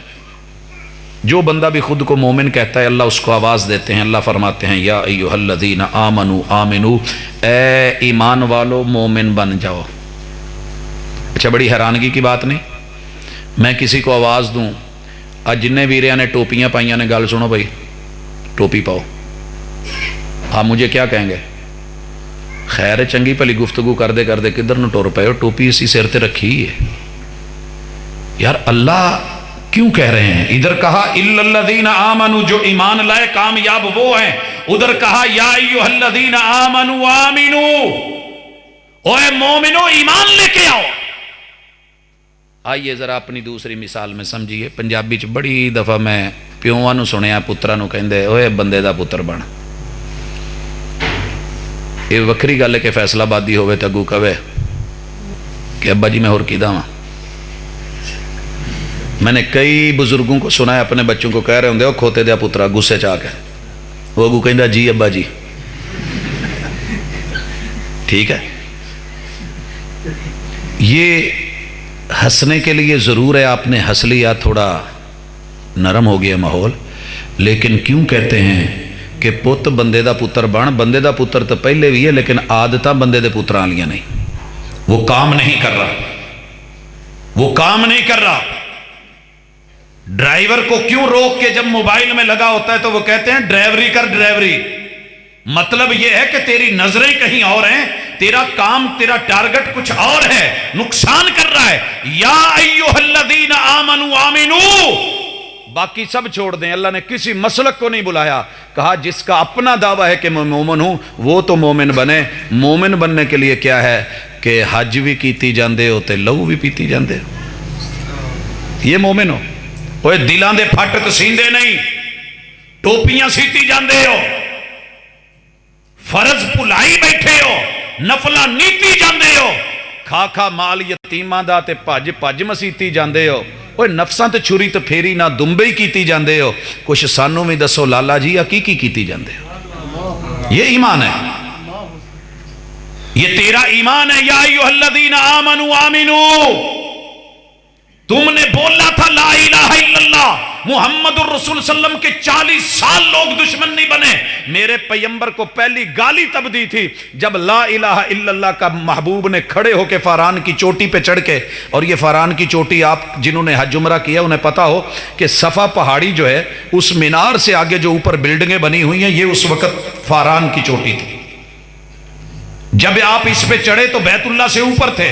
جو بندہ بھی خود کو مومن کہتا ہے اللہ اس کو آواز دیتے ہیں، اللہ فرماتے ہیں یا ایھا الذین آمنوا آمنو، اے ایمان والو مومن بن جاؤ۔ اچھا بڑی حیرانگی کی بات نہیں، میں کسی کو آواز دوں، آج جنہیں ویریاں نے ٹوپیاں پائیاں نے گال سنو بھائی ٹوپی پاؤ، آپ مجھے کیا کہیں گے؟ خیر چنگی پلی گفتگو کر دے کدھر نو ٹور پے ہو، ٹوپی اسی سر تے رکھی ہے۔ یار اللہ کیوں کہہ رہے ہیں؟ ادھر کہا الا الذین آمنوا، جو ایمان لائے کامیاب وہ ہیں، ادھر کہا یا ایھا الذین آمنوا آمنو، اوے مومنو ایمان لے کے آؤ۔ آئیے ذرا اپنی دوسری مثال میں سمجھیے، پنجابی چ بڑی دفعہ میں پیواں نو سنیا پتراں نو کہندے اوے بندے دا پتر بن، یہ وکری گل ہے کہ فیصلہ آبادی ہوئے تے اگوں کہے کہ ابا جی میں ہور کیدا ہاں۔ میں نے کئی بزرگوں کو سنا ہے اپنے بچوں کو کہہ رہے ہوندے او کھوتے دیا پترا غصے چ آ کے، وہ اگوں کہندا جی ابا جی، ٹھیک ہے۔ یہ ہنسنے کے لیے ضرور ہے، آپ نے ہنس لیا، تھوڑا نرم ہو گیا ماحول، لیکن کیوں کہتے ہیں کہ پت بندے دا پتر بن؟ بندے دا پتر تو پہلے بھی ہے لیکن عادتاں بندے دے پتراں والیاں نہیں، وہ کام نہیں کر رہا، وہ کام نہیں کر رہا۔ ڈرائیور کو کیوں روک کے جب موبائل میں لگا ہوتا ہے تو وہ کہتے ہیں ڈرائیوری کر ڈرائیوری، مطلب یہ ہے کہ تیری نظریں کہیں اور ہیں، تیرا کام، تیرا ٹارگٹ کچھ اور ہے، نقصان کر رہا ہے۔ یا ایھا الذین آمنوا آمنو، باقی سب چھوڑ دیں، اللہ نے کسی مسلک کو نہیں بلایا، کہا جس کا اپنا دعویٰ ہے کہ میں مومن ہوں وہ تو مومن بنے۔ مومن بننے کے لیے کیا ہے کہ حج بھی کیتی جاندے ہو تے لہو بھی پیتی جاندے ہو، یہ مومن ہو۔ اوے دلاں دے پھٹ تے سیندے نہیں، ٹوپیاں سیتی جاندے ہو، فرض بھلائی بیٹھے ہو، نفلہ نیتی جاندے ہو، کھا کھا مال یتیماں دا تے پج مسیتی جاندے ہو، اوے نفساں تے چھری تے پھیری نہ دمبئی کیتی جاندے ہو، کچھ سانوں میں دسو لالا جی کی کیتی جاندے ہو؟ یہ ایمان ہے، یہ تیرا ایمان ہے۔ یا ایھا الذین آمنوا آمنو، تم نے بولا تھا لا الہ الا اللہ محمد الرسول صلی اللہ علیہ وسلم کے 40 سال لوگ دشمن نہیں بنے، میرے پیغمبر کو پہلی گالی تب دی تھی جب لا الہ الا اللہ کا محبوب نے کھڑے ہو کے فاران کی چوٹی پہ چڑھ کے، اور یہ فاران کی چوٹی آپ جنہوں نے حج عمرہ کیا انہیں پتا ہو کہ صفا پہاڑی جو ہے اس مینار سے آگے جو اوپر بلڈنگیں بنی ہوئی ہیں یہ اس وقت فاران کی چوٹی تھی۔ جب آپ اس پہ چڑھے تو بیت اللہ سے اوپر تھے،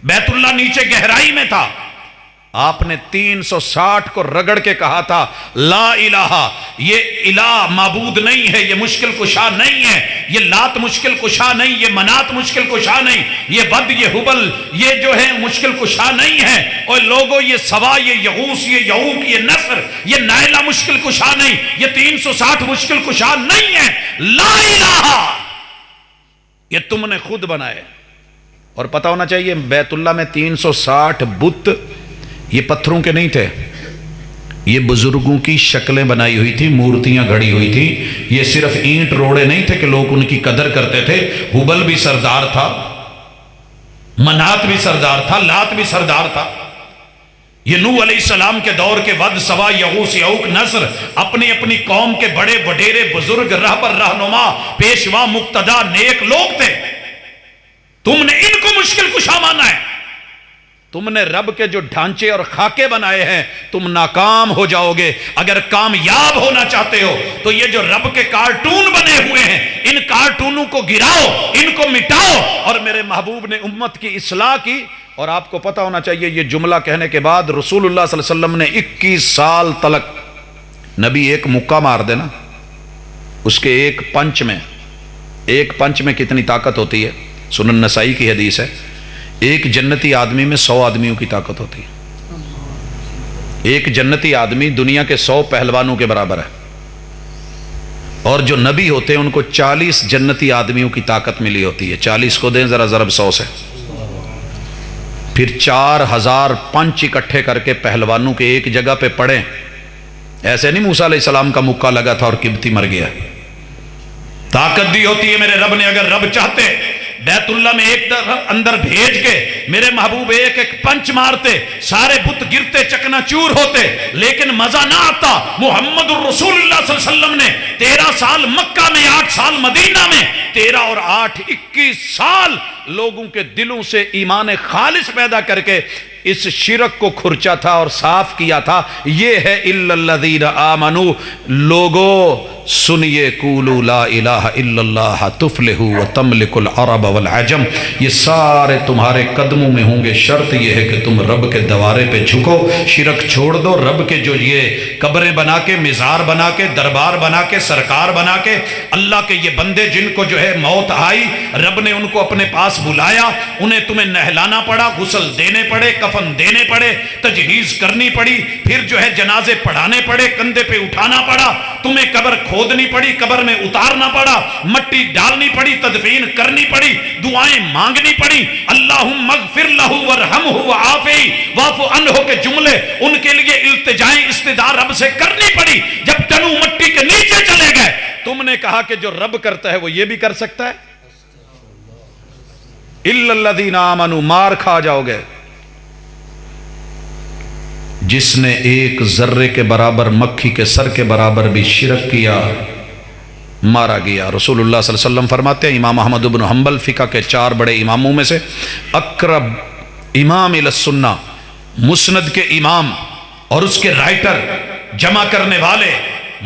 بیت اللہ نیچے گہرائی میں تھا، آپ نے 360 کو رگڑ کے کہا تھا لا الہ، یہ الہ معبود نہیں ہے، یہ مشکل کشا نہیں ہے، یہ لات مشکل کشا نہیں، یہ منات مشکل کشا نہیں، یہ ود، یہ حبل، یہ جو ہے مشکل کشا نہیں ہے، اور لوگوں یہ سوا، یہ یغوث، یہ یعوق، یہ نصر، یہ نائلہ مشکل کشا نہیں، یہ 360 مشکل کشا نہیں ہے، لا الہ یہ تم نے خود بنائے۔ اور پتہ ہونا چاہیے بیت اللہ میں 360 بت یہ پتھروں کے نہیں تھے، یہ بزرگوں کی شکلیں بنائی ہوئی تھی، مورتیاں گھڑی ہوئی تھی، یہ صرف اینٹ روڑے نہیں تھے کہ لوگ ان کی قدر کرتے تھے۔ حبل بھی سردار تھا، منات بھی سردار تھا، لات بھی سردار تھا۔ یہ نوح علیہ السلام کے دور کے ود، سوا، یغوث، یعوق، نصر اپنی اپنی قوم کے بڑے وڈیرے بزرگ، رہبر، رہنما، پیشوا، مقتدا، نیک لوگ تھے۔ تم نے ان کو مشکل کشا مانا ہے، تم نے رب کے جو ڈھانچے اور خاکے بنائے ہیں تم ناکام ہو جاؤ گے۔ اگر کامیاب ہونا چاہتے ہو تو یہ جو رب کے کارٹون بنے ہوئے ہیں ان کارٹونوں کو گراؤ، ان کو مٹاؤ۔ اور میرے محبوب نے امت کی اصلاح کی، اور آپ کو پتا ہونا چاہیے یہ جملہ کہنے کے بعد رسول اللہ صلی اللہ علیہ وسلم نے 21 سال تلک، نبی ایک مکہ مار دینا اس کے ایک پنچ میں کتنی طاقت ہوتی ہے؟ سنن نسائی کی حدیث ہے، ایک جنتی آدمی میں 100 آدمیوں کی طاقت ہوتی ہے۔ ایک جنتی آدمی دنیا کے 100 پہلوانوں کے برابر ہے، اور جو نبی ہوتے ہیں ان کو 40 جنتی آدمیوں کی طاقت ملی ہوتی ہے۔ 40 کو دیں ذرا ضرب 100 سے، پھر 4000 پنچ اکٹھے کر کے پہلوانوں کے ایک جگہ پہ پڑیں۔ ایسے نہیں موسیٰ علیہ السلام کا مکہ لگا تھا اور قبطی مر گیا، طاقت دی ہوتی ہے میرے رب نے۔ اگر رب چاہتے بیت اللہ میں ایک اندر بھیج کے میرے محبوب ایک ایک پنچ مارتے، سارے بت گرتے چکنا چور ہوتے، لیکن مزہ نہ آتا۔ محمد الرسول اللہ صلی اللہ علیہ وسلم نے 13 سال مکہ میں، 8 سال مدینہ میں، 13 اور 8 21 سال لوگوں کے دلوں سے ایمان خالص پیدا کر کے اس شرک کو کھرچا تھا اور صاف کیا تھا۔ یہ ہے الا الذین آمنوا۔ لوگو سنیے، قولوا لا الہ الا اللہ تفلحوا وتملک العرب والعجم، یہ سارے تمہارے قدموں میں ہوں گے، شرط یہ ہے کہ تم رب کے دوارے پہ جھکو، شرک چھوڑ دو۔ رب کے جو یہ قبریں بنا کے، مزار بنا کے، دربار بنا کے، سرکار بنا کے، اللہ کے یہ بندے جن کو جو ہے موت آئی، رب نے ان کو اپنے پاس بلایا، انہیں تمہیں نہلانا پڑا، غسل دینے پڑے، کفن دینے پڑے، تجہیز کرنی پڑی، پھر جو ہے جنازے پڑھانے پڑے، کندھے پہ اٹھانا پڑا، تمہیں قبر کھودنی پڑی، قبر میں اتارنا پڑا، مٹی ڈالنی پڑی، تدفین کرنی پڑی، دعائیں مانگنی پڑی۔ اللہم اغفر لہ ورحمہ وعافہ واعف عنہ کے جملے ان کے لیے التجائیں استدعاء رب سے کرنی پڑی۔ جب تنو مٹی کے نیچے چلے گئے تم نے کہا کہ جو رب کرتا ہے وہ یہ بھی کر سکتا ہے؟ الا الذین آمنوا، مار کھا جاؤ گے۔ جس نے ایک ذرے کے برابر، مکھی کے سر کے برابر بھی شرک کیا، مارا گیا۔ رسول اللہ صلی اللہ علیہ وسلم فرماتے ہیں، امام احمد بن حنبل فقہ کے 4 بڑے اماموں میں سے، اقرب امام الی السنہ، مسند کے امام اور اس کے رائٹر، جمع کرنے والے،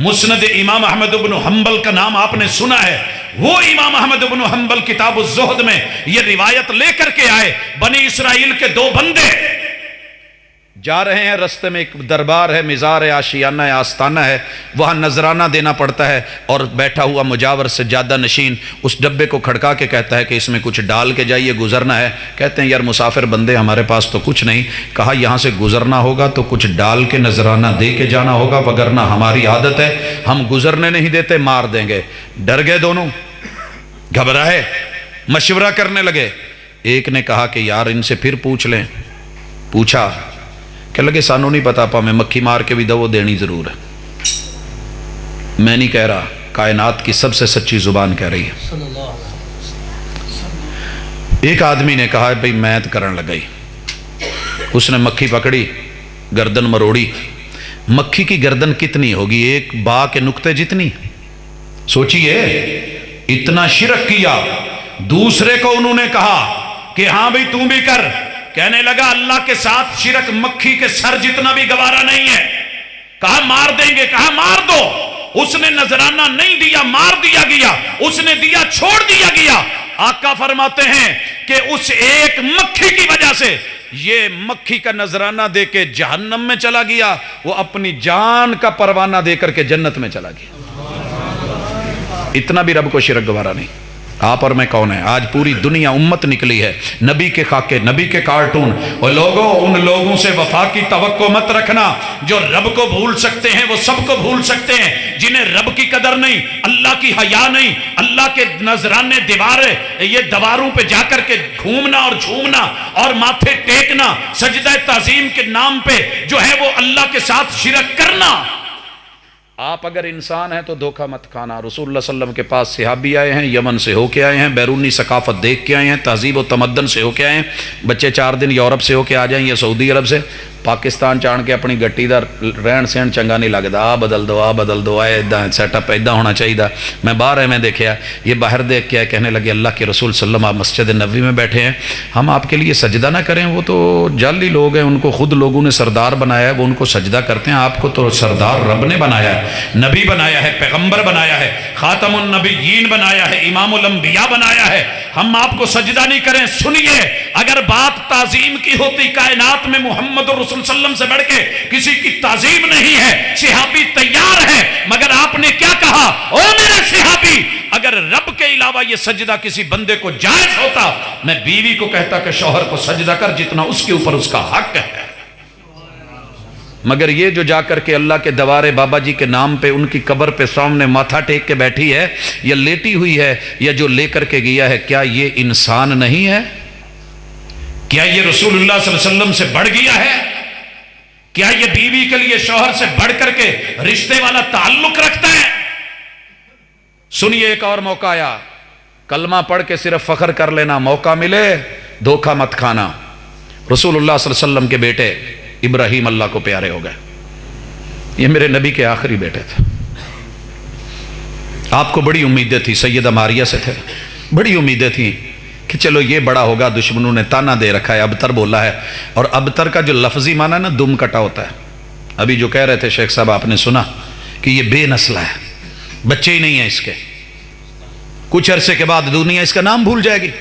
مسند امام احمد بن حنبل کا نام آپ نے سنا ہے۔ وہ امام احمد بن حنبل کتاب الزہد میں یہ روایت لے کر کے آئے، بنی اسرائیل کے 2 بندے جا رہے ہیں، رستے میں ایک دربار ہے، مزار ہے، آشیانہ ہے، آستانہ ہے، وہاں نذرانہ دینا پڑتا ہے، اور بیٹھا ہوا مجاور سجادہ نشین اس ڈبے کو کھڑکا کے کہتا ہے کہ اس میں کچھ ڈال کے جائیے، گزرنا ہے۔ کہتے ہیں یار مسافر بندے، ہمارے پاس تو کچھ نہیں۔ کہا یہاں سے گزرنا ہوگا تو کچھ ڈال کے نذرانہ دے کے جانا ہوگا، وگرنہ ہماری عادت ہے ہم گزرنے نہیں دیتے، مار دیں گے۔ ڈر گئے دونوں، گھبرائے، مشورہ کرنے لگے۔ ایک نے کہا کہ یار ان سے پھر پوچھ لیں۔ پوچھا کہ لگے سانوں نہیں پتا، پا میں مکھی مار کے بھی دو دینی ضرور ہے۔ میں نہیں کہہ رہا، کائنات کی سب سے سچی زبان کہہ رہی ہے۔ ایک آدمی نے کہا بھئی میں تو کرن لگائی۔ اس نے مکھی پکڑی، گردن مروڑی۔ مکھی کی گردن کتنی ہوگی؟ ایک با کے نقطے جتنی۔ سوچئے اتنا شرک کیا۔ دوسرے کو انہوں نے کہا کہ ہاں بھئی تم بھی کر۔ کہنے لگا اللہ کے ساتھ شرک مکھی کے سر جتنا بھی گوارا نہیں ہے۔ کہا مار دیں گے، کہا مار دو۔ اس نے نذرانہ نہیں دیا، مار دیا گیا۔ اس نے دیا، چھوڑ دیا گیا۔ آقا فرماتے ہیں کہ اس ایک مکھی کی وجہ سے یہ مکھی کا نذرانہ دے کے جہنم میں چلا گیا، وہ اپنی جان کا پروانہ دے کر کے جنت میں چلا گیا۔ اتنا بھی رب کو شرک گوارا نہیں۔ آپ اور میں کون ہیں؟ آج پوری دنیا امت نکلی ہے، نبی کے خاکے، نبی کے کارٹون۔ اور لوگوں، ان لوگوں سے وفا کی توقع مت رکھنا جو رب کو بھول سکتے ہیں، وہ سب کو بھول سکتے ہیں۔ جنہیں رب کی قدر نہیں، اللہ کی حیا نہیں، اللہ کے نذرانے یہ دیواروں پہ جا کر کے گھومنا اور جھومنا اور ماتھے ٹیکنا، سجدہ تعظیم کے نام پہ جو ہے وہ اللہ کے ساتھ شرک کرنا۔ آپ اگر انسان ہیں تو دھوکہ مت کھانا۔ رسول اللہ صلی اللہ علیہ وسلم کے پاس صحابی آئے ہیں، یمن سے ہو کے آئے ہیں، بیرونی ثقافت دیکھ کے آئے ہیں، تہذیب و تمدن سے ہو کے آئے ہیں۔ بچے 4 دن یورپ سے ہو کے آ جائیں یا سعودی عرب سے، پاکستان چان کے اپنی گٹی دا رہن سہن چنگا نہیں لگتا، آ بدل دو ایدہ سیٹ اپ ایدہ ہونا چاہیے۔ میں باہر میں دیکھا یہ باہر دیکھ کے کہنے لگے اللہ کے رسول صلی اللہ علیہ وسلم آپ مسجد نبوی میں بیٹھے ہیں، ہم آپ کے لیے سجدہ نہ کریں؟ وہ تو جعلی لوگ ہیں، ان کو خود لوگوں نے سردار بنایا ہے، وہ ان کو سجدہ کرتے ہیں، آپ کو تو سردار رب نے بنایا ہے، نبی بنایا ہے، پیغمبر بنایا ہے، خاتم النبیین بنایا ہے، امام الانبیاء بنایا ہے، ہم آپ کو سجدہ نہیں کریں؟ سنیے، اگر بات تعظیم کی ہوتی کائنات میں محمد رسول صلی اللہ علیہ وسلم سے بڑھ کے کسی کی تعظیم نہیں ہے، صحابی تیار ہے، مگر آپ نے کیا کہا؟ او میرے صحابی، اگر رب کے علاوہ یہ سجدہ کسی بندے کو جائز ہوتا، میں بیوی کو کہتا کہ شوہر کو سجدہ کر جتنا اس کے اوپر اس کا حق ہے۔ مگر یہ جو جا کر کے اللہ کے دوارے بابا جی کے نام پہ ان کی قبر پہ سامنے ماتھا ٹیک کے بیٹھی ہے یا لیٹی ہوئی ہے یا جو لے کر کے گیا ہے، کیا یہ انسان نہیں ہے؟ کیا یہ رسول اللہ صلی اللہ علیہ وسلم سے بڑھ گیا ہے؟ کیا یہ بیوی کے لیے شوہر سے بڑھ کر کے رشتے والا تعلق رکھتا ہے؟ سنیے، ایک اور موقع آیا، کلمہ پڑھ کے صرف فخر کر لینا، موقع ملے دھوکہ مت کھانا۔ رسول اللہ صلی اللہ علیہ وسلم کے بیٹے ابراہیم اللہ کو پیارے ہو گئے، یہ میرے نبی کے آخری بیٹے تھے، آپ کو بڑی امیدیں تھی، سیدہ ماریہ سے تھے، بڑی امیدیں تھیں کہ چلو یہ بڑا ہوگا، دشمنوں نے تانا دے رکھا ہے، ابتر بولا ہے، اور ابتر کا جو لفظی معنی ہے نا، دم کٹا ہوتا ہے۔ ابھی جو کہہ رہے تھے شیخ صاحب، آپ نے سنا کہ یہ بے نسلہ ہے، بچے ہی نہیں ہیں اس کے، کچھ عرصے کے بعد دنیا اس کا نام بھول جائے گی،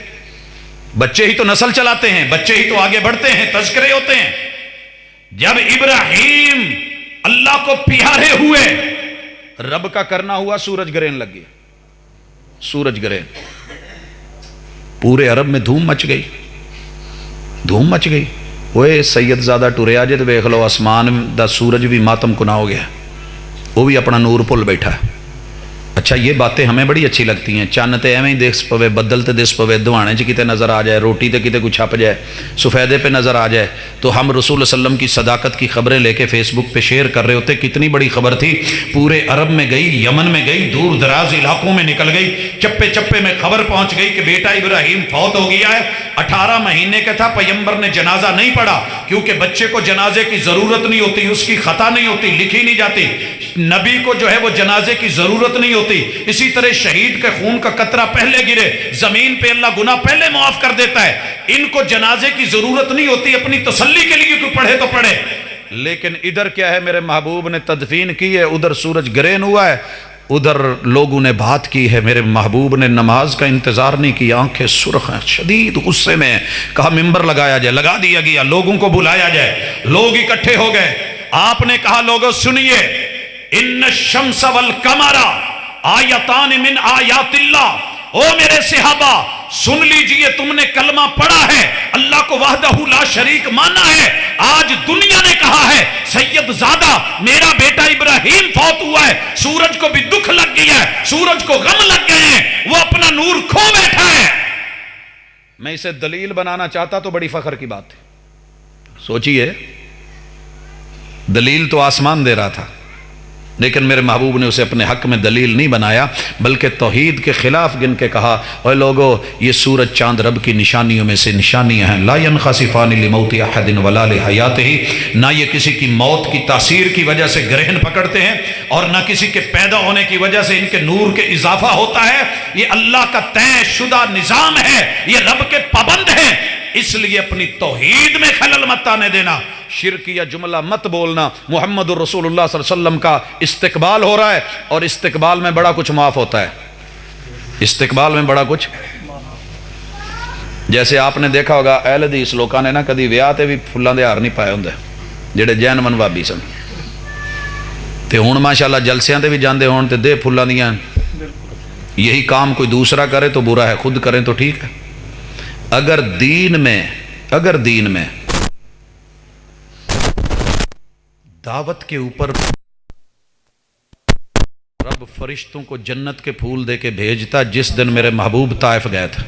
بچے ہی تو نسل چلاتے ہیں، بچے ہی تو آگے بڑھتے ہیں، تذکرے ہوتے ہیں۔ جب ابراہیم اللہ کو پیارے ہوئے، رب کا کرنا ہوا، سورج گرہن لگ گیا، سورج گرہن، پورے عرب میں دھوم مچ گئی، دھوم مچ گئی۔ وہ سید زادہ ٹورے آجے تو دیکھ لو آسمان دا سورج بھی ماتم کنا ہو گیا، وہ بھی اپنا نور پل بیٹھا ہے۔ اچھا، یہ باتیں ہمیں بڑی اچھی لگتی ہیں، چاند تے ایویں ہی دیکھ پوے، بدل تے دس پوے، دوانے چ کتے نظر آ جائے، روٹی تے کتے کچھ چھپ جائے، سفیدے پہ نظر آ جائے، تو ہم رسول اللہ صلی اللہ علیہ وسلم کی صداقت کی خبریں لے کے فیس بک پہ شیئر کر رہے ہوتے۔ کتنی بڑی خبر تھی، پورے عرب میں گئی، یمن میں گئی، دور دراز علاقوں میں نکل گئی، چپے چپے میں خبر پہنچ گئی کہ بیٹا ابراہیم فوت ہو گیا ہے۔ 18 مہینے کا تھا، پیغمبر نے جنازہ نہیں پڑھا، کیونکہ بچے کو جنازے کی ضرورت نہیں ہوتی، اس کی خطا نہیں ہوتی، لکھی نہیں جاتی، نبی کو جو ہے وہ جنازے کی ضرورت نہیں ہوتی۔ اسی طرح شہید کے خون کا قطرہ پہلے گرے، زمین پہ اللہ گناہ پہلے معاف کر دیتا ہے، ان کو جنازے کی ضرورت نہیں ہوتی، اپنی تسلی کے لیے کوئی پڑھے تو پڑھے۔ لیکن ادھر کیا ہے، میرے محبوب نے تدفین کی ہے، ادھر سورج گرہن ہوا ہے، ادھر لوگوں نے بات کی ہے، میرے محبوب نے نماز کا انتظار نہیں کیا، آنکھیں سرخ ہیں، شدید غصے میں، کہا ممبر لگایا جائے، لگا دیا گیا، لوگوں کو بلایا جائے، لوگ اکٹھے ہو گئے۔ آپ نے کہا لوگوں سنیے، ان الشمس والقمر آیتان من آیات اللہ، او میرے صحابہ سن لیجئے، تم نے کلمہ پڑھا ہے، اللہ کو وحدہ لا شریک مانا ہے، آج دنیا نے کہا ہے سید زادہ میرا بیٹا ابراہیم فوت ہوا ہے، سورج کو بھی دکھ لگ گیا ہے، سورج کو غم لگ گئے ہیں، وہ اپنا نور کھو بیٹھا ہے۔ میں اسے دلیل بنانا چاہتا تو بڑی فخر کی بات تھی، سوچئے دلیل تو آسمان دے رہا تھا، لیکن میرے محبوب نے اسے اپنے حق میں دلیل نہیں بنایا، بلکہ توحید کے خلاف گن کے کہا، اے لوگو یہ سورج چاند رب کی نشانیوں میں سے نشانیاں ہیں، لا ينخسفان لموت احد ولا لحیاتہ، نہ یہ کسی کی موت کی تاثیر کی وجہ سے گرہن پکڑتے ہیں، اور نہ کسی کے پیدا ہونے کی وجہ سے ان کے نور کے اضافہ ہوتا ہے، یہ اللہ کا طے شدہ نظام ہے، یہ رب کے پابند ہیں، اس لیے اپنی توحید میں خلل مت آنے دینا، شرکیہ جملہ مت بولنا۔ محمد الرسول اللہ صلی اللہ علیہ وسلم کا استقبال ہو رہا ہے، اور استقبال میں بڑا کچھ معاف ہوتا ہے، استقبال میں بڑا کچھ، جیسے آپ نے دیکھا ہوگا اہل حدیث لوکاں نے نا کدی ویاہ تے بھی پھلاں دے ہار نہیں پائے ہوندے، جڑے جین من وابی سن، تے ہن ماشاءاللہ جلسیاں تے بھی جاندے ہون تے دے پھلاں دیاں، یہی کام کوئی دوسرا کرے تو برا ہے، خود کریں تو ٹھیک ہے۔ اگر دین میں دعوت کے اوپر رب فرشتوں کو جنت کے پھول دے کے بھیجتا، جس دن میرے محبوب طائف گئے تھے،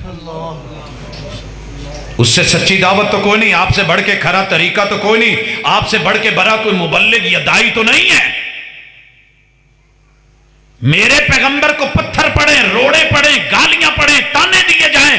اس سے سچی دعوت تو کوئی نہیں، آپ سے بڑھ کے کھرا طریقہ تو کوئی نہیں، آپ سے بڑھ کے بڑا کوئی مبلغ یا دائی تو نہیں ہے۔ میرے پیغمبر کو پتھر پڑیں، روڑے پڑیں، گالیاں پڑیں، تانے دیے جائیں،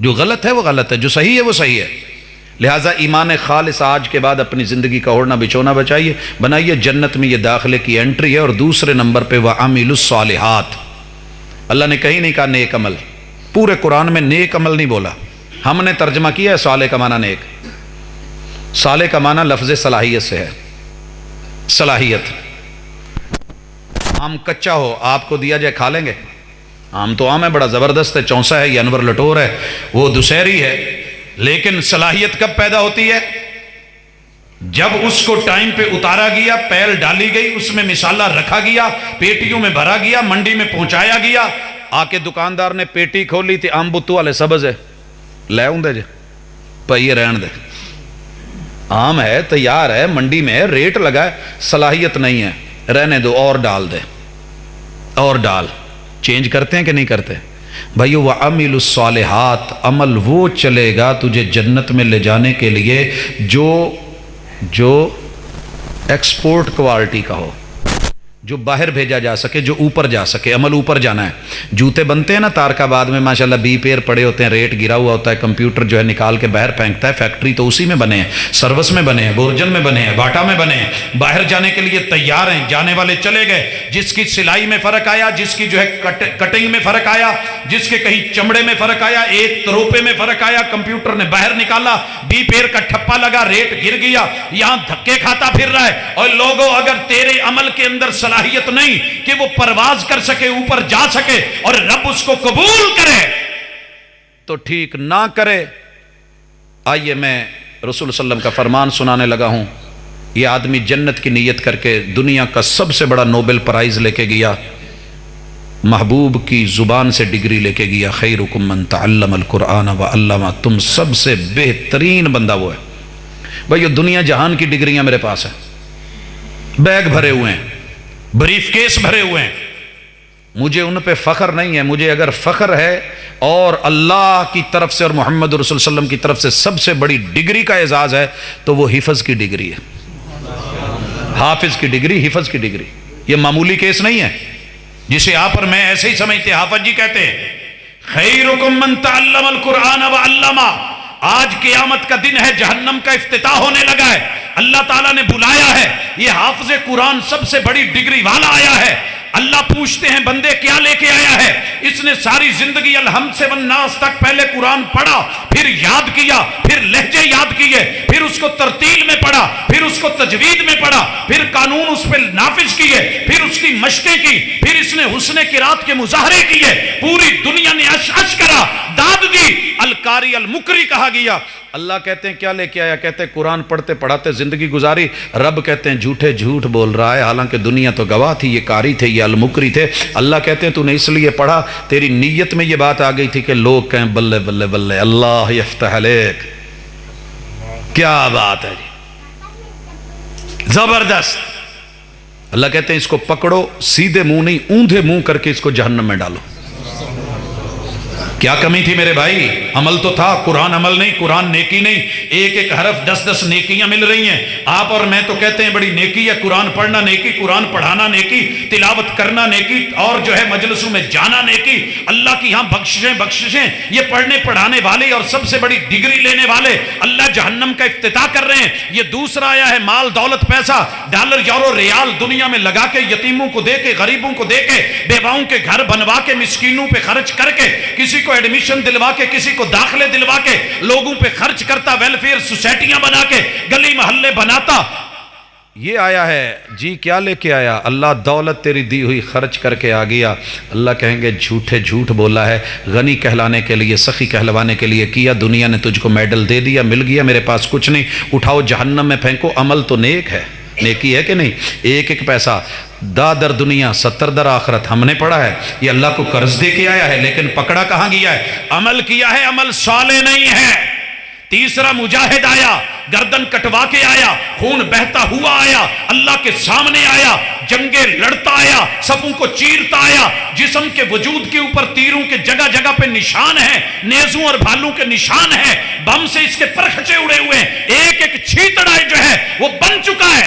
جو غلط ہے وہ غلط ہے، جو صحیح ہے وہ صحیح ہے۔ لہٰذا ایمان خالص آج کے بعد اپنی زندگی کا اوڑھنا بچھونا بچائیے، بنائیے۔ جنت میں یہ داخلے کی انٹری ہے۔ اور دوسرے نمبر پہ وَعَمِلُوا الصَّالِحَاتِ، اللہ نے کہیں نہیں کہا نیک عمل، پورے قرآن میں نیک عمل نہیں بولا، ہم نے ترجمہ کیا ہے صالح کا معنی نیک۔ صالح کا معنی لفظ صلاحیت سے ہے، صلاحیت۔ آم کچا ہو، آپ کو دیا جائے کھا لیں گے؟ آم تو آم ہے، بڑا زبردست ہے، چونسا ہے، یہ انور لٹور ہے، وہ دسہری ہے، لیکن صلاحیت کب پیدا ہوتی ہے؟ جب اس کو ٹائم پہ اتارا گیا، پیل ڈالی گئی، اس میں مسالہ رکھا گیا، پیٹیوں میں بھرا گیا، منڈی میں پہنچایا گیا۔ آ کے دکاندار نے پیٹی کھولی تھی، آم بتو والے سبز ہے، لے ہوں دے جے پائیے رہن دے، آم ہے، تیار ہے، منڈی میں ہے، ریٹ لگا ہے، صلاحیت نہیں ہے، رہنے دو، اور ڈال دے، اور ڈال۔ چینج کرتے ہیں کہ نہیں کرتے؟ بھائیو وَعَمِلُوا الصَّالِحَاتِ، عمل وہ چلے گا تجھے جنت میں لے جانے کے لیے جو ایکسپورٹ کوالٹی کا ہو، جو باہر بھیجا جا سکے، جو اوپر جا سکے۔ عمل اوپر جانا ہے۔ جوتے بنتے ہیں نا تارک آباد میں، ماشاءاللہ 20 پیر پڑے ہوتے ہیں، ریٹ گرا ہوا ہوتا ہے، کمپیوٹر جو ہے نکال کے باہر پھینکتا ہے، فیکٹری تو اسی میں بنے ہیں، سروس میں بنے ہیں، بورجن میں بنے ہیں، باٹا میں بنے ہیں، باہر جانے کے لیے تیار ہیں، جانے والے چلے گئے۔ جس کی سلائی میں فرق آیا، جس کی جو ہے کٹنگ میں فرق آیا، جس کے کہیں چمڑے میں فرق آیا، ایک تروپے میں فرق آیا، کمپیوٹر نے باہر نکالا، 20 پیر کا ٹھپا لگا، ریٹ گر گیا، یہاں دھکے کھاتا پھر رہا ہے۔ اور لوگوں، اگر تیرے عمل کے اندر صلاحیت نہیں کہ وہ پرواز کر سکے، اوپر جا سکے، اور رب اس کو قبول کرے تو ٹھیک، نہ کرے۔ آئیے میں رسول صلی اللہ علیہ وسلم کا فرمان سنانے لگا ہوں۔ یہ آدمی جنت کی نیت کر کے دنیا کا سب سے بڑا نوبل پرائز لے کے گیا، محبوب کی زبان سے ڈگری لے کے گیا، خیرکم من تعلم القرآن وعلمہ، تم سب سے بہترین بندہ وہ ہے۔ بھائی یہ دنیا جہان کی ڈگریاں میرے پاس ہیں، بیگ بھرے ہوئے ہیں، بریف کیس بھرے ہوئے ہیں، مجھے ان پہ فخر نہیں ہے۔ مجھے اگر فخر ہے اور اللہ کی طرف سے اور محمد رسول صلی اللہ علیہ وسلم کی طرف سے سب سے بڑی ڈگری کا اعزاز ہے تو وہ حفظ کی ڈگری ہے، حافظ کی ڈگری، حفظ کی ڈگری۔ یہ معمولی کیس نہیں ہے جسے آپ اور میں ایسے ہی سمجھتے ہیں۔ حافظ جی کہتے ہیں خیرکم من تعلم القرآن وعلمہ، آج قیامت کا دن ہے، جہنم کا افتتاح ہونے لگا ہے، اللہ تعالیٰ نے بلایا ہے، یہ حافظ قرآن سب سے بڑی ڈگری والا آیا ہے۔ اللہ پوچھتے ہیں بندے کیا لے کے آیا ہے؟ اس نے ساری زندگی الحمد سے والناس تک پہلے قرآن پڑھا، پھر یاد کیا، پھر لہجے یاد کیے، پھر اس کو ترتیل میں پڑھا، پھر اس کو تجوید میں پڑھا، پھر قانون اس پہ نافذ کیے، پھر اس کی مشقیں کی، پھر اس نے حسن قرات کے مظاہرے کیے، پوری دنیا نے اش اش کرا، داد دی، القاری المکری کہا گیا۔ اللہ کہتے ہیں کیا لے کے آیا؟ کہتے ہیں قرآن پڑھتے پڑھاتے زندگی گزاری۔ رب کہتے ہیں جھوٹے جھوٹ بول رہا ہے، حالانکہ دنیا تو گواہ تھی، یہ قاری تھے، یہ المکری تھے۔ اللہ کہتے ہیں تو نے اس لیے پڑھا، تیری نیت میں یہ بات آ گئی تھی کہ لوگ کہیں بلے بلے بلے اللہ یفتح علیک۔ کیا بات ہے جی، زبردست۔ اللہ کہتے ہیں اس کو پکڑو، سیدھے منہ نہیں اوندھے منہ کر کے اس کو جہنم میں ڈالو۔ کیا کمی تھی میرے بھائی؟ عمل تو تھا، قرآن عمل نہیں، قرآن نیکی نہیں، ایک ایک حرف 10 نیکیاں مل رہی ہیں۔ آپ اور میں تو کہتے ہیں بڑی نیکی ہے، قرآن پڑھنا نیکی، قرآن پڑھانا نیکی، تلاوت کرنا نیکی، اور جو ہے مجلسوں میں جانا نیکی۔ اللہ کی ہاں بخششیں، یہ پڑھنے پڑھانے والے اور سب سے بڑی ڈگری لینے والے اللہ جہنم کا افتتاح کر رہے ہیں۔ یہ دوسرا آیا ہے مال دولت پیسہ، ڈالر یورو ریال دنیا میں لگا کے، یتیموں کو دے کے، غریبوں کو دے کے، بیواؤں کے گھر بنوا کے، مسکینوں پہ خرچ کر کے، کسی کو ایڈمیشن دلوا کے، کسی کو داخلے دلوا کے، لوگوں پہ خرچ کرتا، ویلفیئر سوسائٹیاں بنا کے، گلی محلے بناتا۔ یہ آیا ہے جی، کیا لے کے آیا؟ اللہ دولت تیری دی ہوئی خرچ کر کے آ گیا۔ اللہ کہیں گے جھوٹے جھوٹ بولا ہے، غنی کہلانے کے لیے، سخی کہلوانے کے لیے کیا، دنیا نے تجھ کو میڈل دے دیا، مل گیا، میرے پاس کچھ نہیں، اٹھاؤ جہنم میں پھینکو۔ عمل تو نیک ہے، نیکی ہے کہ نہیں؟ ایک ایک پیسہ در دنیا 70 در آخرت، ہم نے پڑھا ہے، یہ اللہ کو قرض دے کے آیا ہے، لیکن پکڑا کہاں گیا ہے؟ عمل کیا ہے، عمل صالح نہیں ہے۔ تیسرا مجاہد آیا، گردن کٹوا کے آیا، خون بہتا ہوا آیا، اللہ کے سامنے آیا، جنگیں لڑتا آیا، صفوں کو چیرتا آیا، جسم کے وجود کے اوپر تیروں کے جگہ جگہ پہ نشان ہیں، نیزوں اور بھالوں کے نشان ہیں، بم سے اس کے پرخچے اڑے ہوئے ہیں، ایک ایک چھیتڑا جو ہے وہ بن چکا ہے۔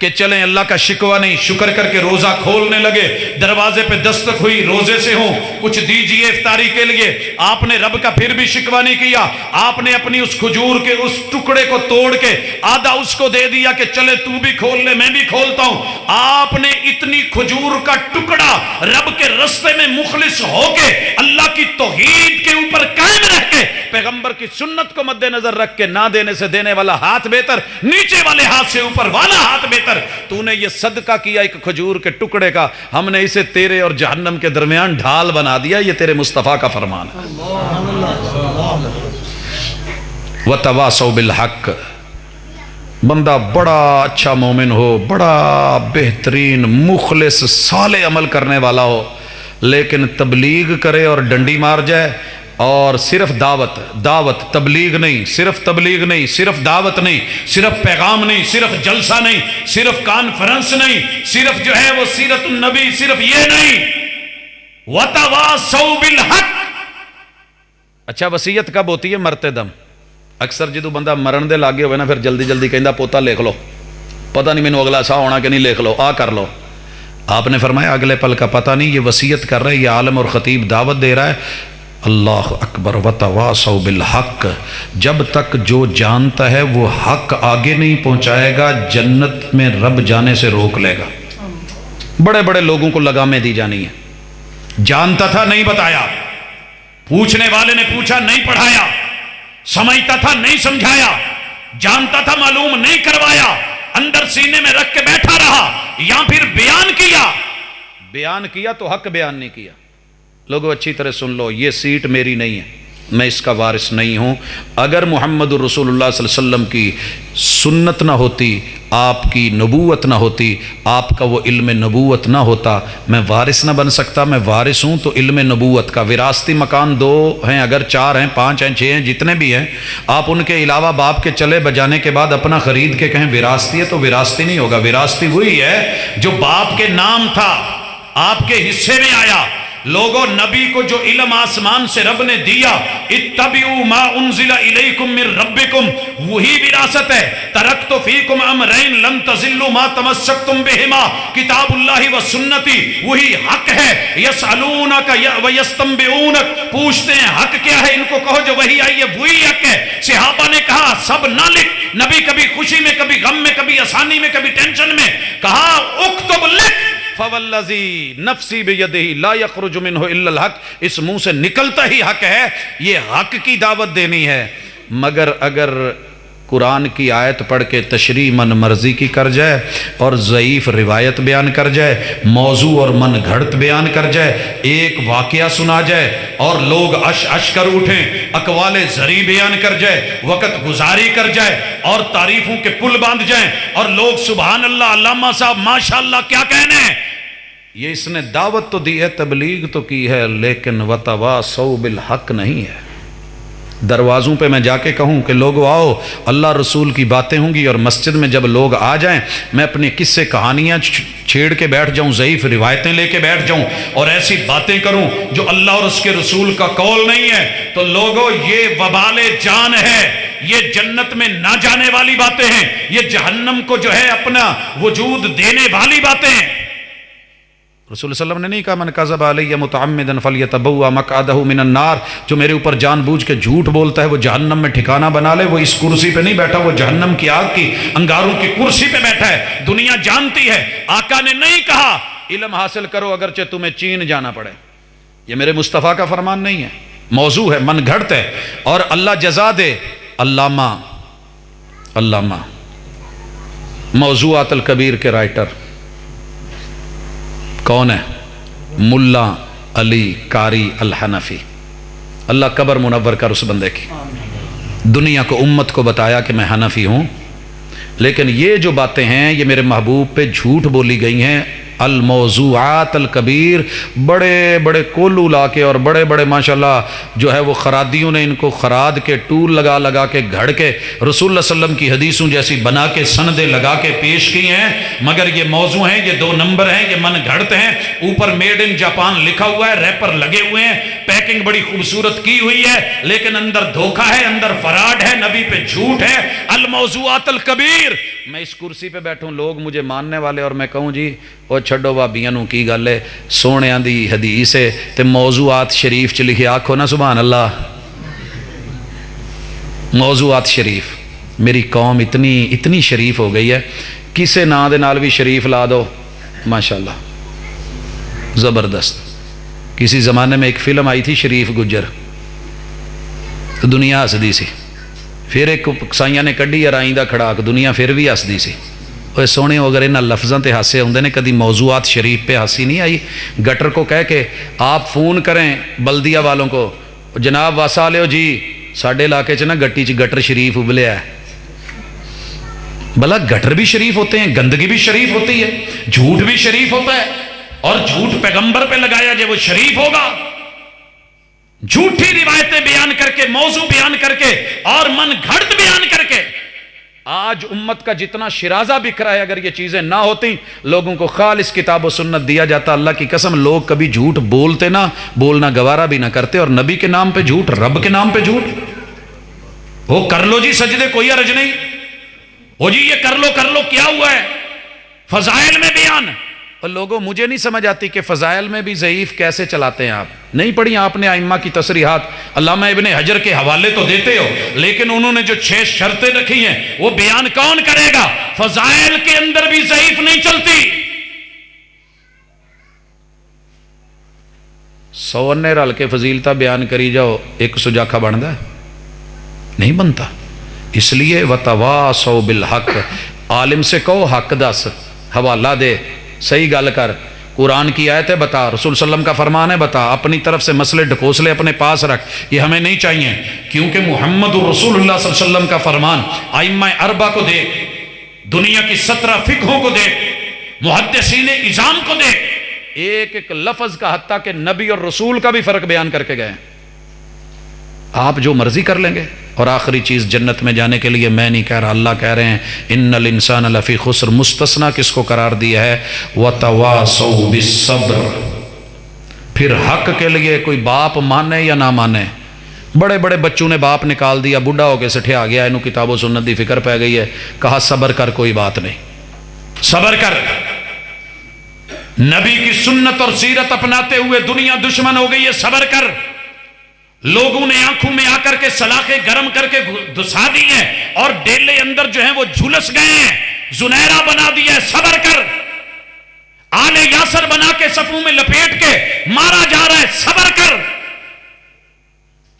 کہ چلیں اللہ کا شکوہ نہیں، شکر کر کے روزہ کھولنے لگے، دروازے پہ دستک ہوئی روزے سے ہوں کچھ دیجئے افطاری کے لیے، آپ نے رب کا پھر بھی شکوہ نہیں کیا، آپ نے اپنی اس کھجور کے اس ٹکڑے کو توڑ کے آدھا اس کو دے دیا کہ چلے تو بھی کھول لے میں بھی کھولتا ہوں۔ آپ نے اتنی کھجور کا ٹکڑا رب کے رستے میں مخلص ہو کے، اللہ کی توحید کے اوپر قائم رہ کے، پیغمبر کی سنت کو مد نظر رکھ کے، نہ دینے سے دینے والا ہاتھ بہتر، نیچے والے ہاتھ سے اوپر والا ہاتھ بہتر، تو نے یہ صدقہ کیا ایک کھجور کے ٹکڑے کا، ہم نے اسے تیرے اور جہنم کے درمیان ڈھال بنا دیا، یہ تیرے مصطفیٰ کا فرمان ہے۔ وَتَوَاسَوْا بِالْحَقِّ، بندہ بڑا اچھا مومن ہو، بڑا بہترین مخلص صالح عمل کرنے والا ہو، لیکن تبلیغ کرے اور ڈنڈی مار جائے، اور صرف دعوت تبلیغ نہیں، صرف تبلیغ نہیں، صرف دعوت نہیں، صرف پیغام نہیں، صرف جلسہ نہیں، صرف کانفرنس نہیں، صرف جو ہے وہ سیرت النبی، صرف یہ نہیں، وَتَوَاسَوْا بِالْحَقِّ۔ اچھا وصیت کب ہوتی ہے؟ مرتے دم۔ اکثر جدو بندہ مرن دے لاگے ہوئے نا، پھر جلدی جلدی کہندا پوتا لکھ لو، پتہ نہیں مینوں اگلا سا ہونا کہ نہیں، لکھ لو، آ کر لو۔ آپ نے فرمایا اگلے پل کا پتہ نہیں، یہ وصیت کر رہا ہے، یہ عالم اور خطیب دعوت دے رہا ہے، اللہ اکبر، وَتَوَاسَوْا بِالْحَقِّ، جب تک جو جانتا ہے وہ حق آگے نہیں پہنچائے گا، جنت میں رب جانے سے روک لے گا۔ بڑے بڑے لوگوں کو لگامیں دی جانی ہے، جانتا تھا نہیں بتایا، پوچھنے والے نے پوچھا نہیں پڑھایا، سمجھتا تھا نہیں سمجھایا، جانتا تھا معلوم نہیں کروایا، اندر سینے میں رکھ کے بیٹھا رہا، یا پھر بیان کیا تو حق بیان نہیں کیا۔ لوگوں اچھی طرح سن لو، یہ سیٹ میری نہیں ہے، میں اس کا وارث نہیں ہوں۔ اگر محمد الرسول اللہ صلی اللہ علیہ وسلم کی سنت نہ ہوتی، آپ کی نبوت نہ ہوتی، آپ کا وہ علم نبوت نہ ہوتا، میں وارث نہ بن سکتا۔ میں وارث ہوں تو علم نبوت کا۔ وراثتی مکان 2 ہیں، اگر 4 ہیں، 5 ہیں، 6 ہیں، جتنے بھی ہیں، آپ ان کے علاوہ باپ کے چلے بجانے کے بعد اپنا خرید کے کہیں وراثتی ہے تو وراثتی نہیں ہوگا۔ وراثتی وہی ہے جو باپ کے نام تھا، آپ کے حصے میں آیا۔ لوگوں نبی کو جو علم آسمان سے رب نے دیا، اتبعوا ما انزل الیکم من ربکم، وہی وراثت ہے۔ ترکت فیکم امرین لن تضلوا ما تمسکتم بہما، کتاب اللہ و سنتی، وہی حق ہے۔ یسألونک ویستنبئونک، پوچھتے ہیں حق کیا ہے، ان کو کہو جو وہی آئی ہے وہی حق ہے۔ صحابہ نے کہا سب نہ لکھ، نبی کبھی خوشی میں، کبھی غم میں، کبھی آسانی میں، کبھی ٹینشن میں، کہا اکتب لکھ، فوالذی نفسی بیدہ لا یخرج منہ الا الحق، اس منہ سے نکلتا ہی حق ہے۔ یہ حق کی دعوت دینی ہے، مگر اگر قرآن کی آیت پڑھ کے تشریح من مرضی کی کر جائے، اور ضعیف روایت بیان کر جائے، موضوع اور من گھڑت بیان کر جائے، ایک واقعہ سنا جائے اور لوگ اش کر اٹھیں، اقوال زری بیان کر جائے، وقت گزاری کر جائے اور تعریفوں کے پل باندھ جائیں، اور لوگ سبحان اللہ، علامہ صاحب ماشاءاللہ کیا کہنے ہیں، یہ اس نے دعوت تو دی ہے، تبلیغ تو کی ہے، لیکن وَتَوَاسَوْا بِالْحَقِّ نہیں ہے۔ دروازوں پہ میں جا کے کہوں کہ لوگوں آؤ، اللہ رسول کی باتیں ہوں گی، اور مسجد میں جب لوگ آ جائیں میں اپنے قصے کہانیاں چھیڑ کے بیٹھ جاؤں، ضعیف روایتیں لے کے بیٹھ جاؤں اور ایسی باتیں کروں جو اللہ اور اس کے رسول کا قول نہیں ہے، تو لوگوں یہ وبال جان ہے، یہ جنت میں نہ جانے والی باتیں ہیں، یہ جہنم کو جو ہے اپنا وجود دینے والی باتیں ہیں۔ رسول اللہ علیہ وسلم نے نہیں کہا من کذب علی متعمدا فلیتبوأ مقعدہ من النار، جو میرے اوپر جان بوجھ کے جھوٹ بولتا ہے وہ جہنم میں ٹھکانہ بنا لے۔ وہ اس کرسی پہ نہیں بیٹھا، وہ جہنم کی آگ کی انگاروں کی کرسی پہ بیٹھا ہے۔ دنیا جانتی ہے، آقا نے نہیں کہا علم حاصل کرو اگرچہ تمہیں چین جانا پڑے، یہ میرے مصطفیٰ کا فرمان نہیں ہے، موضوع ہے، من گھڑت ہے۔ اور اللہ جزا دے علامہ موضوعات الکبیر کے رائٹر کون ہے؟ ملا علی قاری الحنفی، اللہ قبر منور کر اس بندے کی۔ دنیا کو، امت کو بتایا کہ میں حنفی ہوں، لیکن یہ جو باتیں ہیں یہ میرے محبوب پہ جھوٹ بولی گئی ہیں۔ الموضوعات الکبیر، بڑے بڑے کولو لا کے اور بڑے بڑے ماشاءاللہ جو ہے وہ خرادیوں نے ان کو خراد کے ٹول لگا لگا کے گھڑ کے رسول اللہ صلی اللہ علیہ وسلم کی حدیثوں جیسی بنا کے سندیں لگا کے پیش کی ہیں، مگر یہ موضوع ہیں، یہ 2 نمبر ہیں، یہ من گھڑت ہیں۔ اوپر میڈ ان جاپان لکھا ہوا ہے، ریپر لگے ہوئے ہیں، پیکنگ بڑی خوبصورت کی ہوئی ہے، لیکن اندر دھوکہ ہے، اندر فراڈ ہے، نبی پہ جھوٹ ہے۔ الموضوعات الکبیر، میں اس کرسی پہ بیٹھوں لوگ مجھے ماننے والے اور میں کہوں جی وہ چھڈو بھابیاں نو کی گل ہے سونیاں دی حدیث ہے تے موضوعات شریف چ لکھے آکھو نا سبحان اللہ موضوعات شریف میری قوم اتنی شریف ہو گئی ہے کسے نا دے نال بھی شریف لا دو ماشاءاللہ زبردست کسی زمانے میں ایک فلم آئی تھی شریف گجر تو دنیا ہسدی سی پھر ایک سائیاں نے کڈی یار آئندہ کھڑاک دنیا پھر بھی ہسدی سی وہ سونے اگر انہاں لفظاں تے ہاسے ہوندے نے کدی موضوعات شریف پہ ہنسی نہیں آئی گٹر کو کہہ کے آپ فون کریں بلدیہ والوں کو جناب واسا لیو جی ساڈے علاقے چ نا گٹی چ گٹر شریف ابلیا ہے بلا گٹر بھی شریف ہوتے ہیں گندگی بھی شریف ہوتی ہے جھوٹ بھی شریف ہوتا ہے اور جھوٹ پیغمبر پہ لگایا جائے وہ شریف ہوگا جھوٹی روایتیں بیان کر کے موضوع بیان کر کے اور من گھڑت بیان کر کے آج امت کا جتنا شرازہ بکھرا ہے اگر یہ چیزیں نہ ہوتی لوگوں کو خالص کتاب و سنت دیا جاتا اللہ کی قسم لوگ کبھی جھوٹ بولتے نہ بولنا گوارا بھی نہ کرتے اور نبی کے نام پہ جھوٹ رب کے نام پہ جھوٹ وہ کر لو جی سجدے کوئی حرج نہیں وہ جی یہ کر لو کیا ہوا ہے فضائل میں بیان اور لوگوں مجھے نہیں سمجھ آتی کہ فضائل میں بھی ضعیف کیسے چلاتے ہیں آپ نہیں پڑھی آپ نے ائمہ کی تصریحات علامہ ابن حجر کے حوالے تو دیتے ہو لیکن انہوں نے جو 6 شرطیں رکھی ہیں وہ بیان کون کرے گا فضائل کے اندر بھی ضعیف نہیں چلتی 100 انے رل کے فضیلتہ بیان کری جاؤ ایک سجاکھا بنتا ہے نہیں بنتا اس لیے وتواصوا بالحق عالم سے کہو حق دس حوالہ دے صحیح گل کر قرآن کی آیت ہے بتا رسول صلی اللہ علیہ وسلم کا فرمان ہے بتا اپنی طرف سے مسئلے ڈھکوسلے اپنے پاس رکھ یہ ہمیں نہیں چاہیے کیونکہ محمد رسول اللہ صلی اللہ علیہ وسلم کا فرمان ائمہ اربعہ کو دے دنیا کی 17 فقہوں کو دے محدثین اعظام کو دے ایک ایک لفظ کا حتیٰ کہ نبی اور رسول کا بھی فرق بیان کر کے گئے آپ جو مرضی کر لیں گے اور آخری چیز جنت میں جانے کے لیے میں نہیں کہہ رہا اللہ کہہ رہے ہیں ان الانسان لفی خسر مستثنا کس کو قرار دیا ہے وتواصوا بالصبر پھر حق کے لیے کوئی باپ مانے یا نہ مانے بڑے بڑے بچوں نے باپ نکال دیا بڈھا ہو کے سٹھیا گیا انہوں کتاب و سنت دی فکر پہ گئی ہے کہا صبر کر کوئی بات نہیں صبر کر نبی کی سنت اور سیرت اپناتے ہوئے دنیا دشمن ہو گئی ہے صبر کر لوگوں نے آنکھوں میں آ کر کے سلاخیں گرم کر کے دھسا دی ہیں اور ڈیلے اندر جو ہیں وہ جھلس گئے ہیں زنیرہ بنا دیا ہے صبر کر آل یاسر بنا کے صفوں میں لپیٹ کے مارا جا رہا ہے صبر کر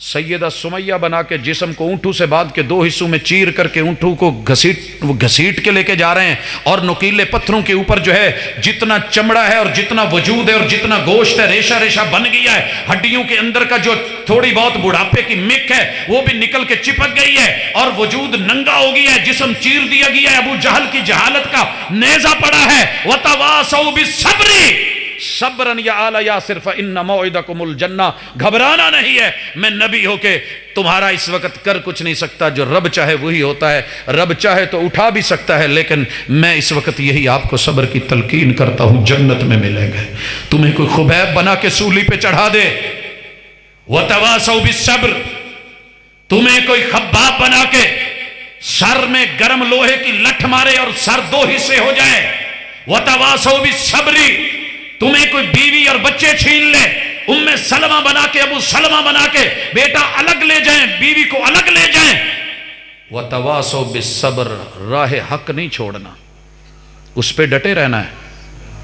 سیدہ سمیہ بنا کے جسم کو اونٹوں سے باندھ کے 2 حصوں میں چیر کر کے اونٹوں کو گھسیٹ کے لے کے جا رہے ہیں اور نوکیلے پتھروں کے اوپر جو ہے جتنا چمڑا ہے اور جتنا وجود ہے اور جتنا گوشت ہے ریشہ ریشہ بن گیا ہے ہڈیوں کے اندر کا جو تھوڑی بہت بڑھاپے کی مک ہے وہ بھی نکل کے چپک گئی ہے اور وجود ننگا ہو گیا ہے جسم چیر دیا گیا ہے ابو جہل کی جہالت کا نیزہ پڑا ہے وَتَوَاصَوْا بِالصَّبْرِ صبرن یا آل یاسر فإن موعدکم الجنہ گھبرانا نہیں ہے میں نبی ہو کے تمہارا اس وقت کر کچھ نہیں سکتا جو رب چاہے وہی ہوتا ہے رب چاہے تو اٹھا بھی سکتا ہے لیکن میں اس وقت یہی آپ کو صبر کی تلقین کرتا ہوں جنت میں ملے گا تمہیں کوئی خبیب بنا کے سولی پہ چڑھا دے وتواصوا بالصبر تمہیں کوئی خباب بنا کے سر میں گرم لوہے کی لٹھ مارے اور سر 2 حصے ہو جائے وتواصوا بالصبر تمہیں کوئی بیوی اور بچے چھین لے ام سلمہ بنا کے ابو سلمہ بنا کے بیٹا الگ لے جائیں بیوی کو الگ لے جائیں وتواصوا بالصبر راہ حق نہیں چھوڑنا اس پہ ڈٹے رہنا ہے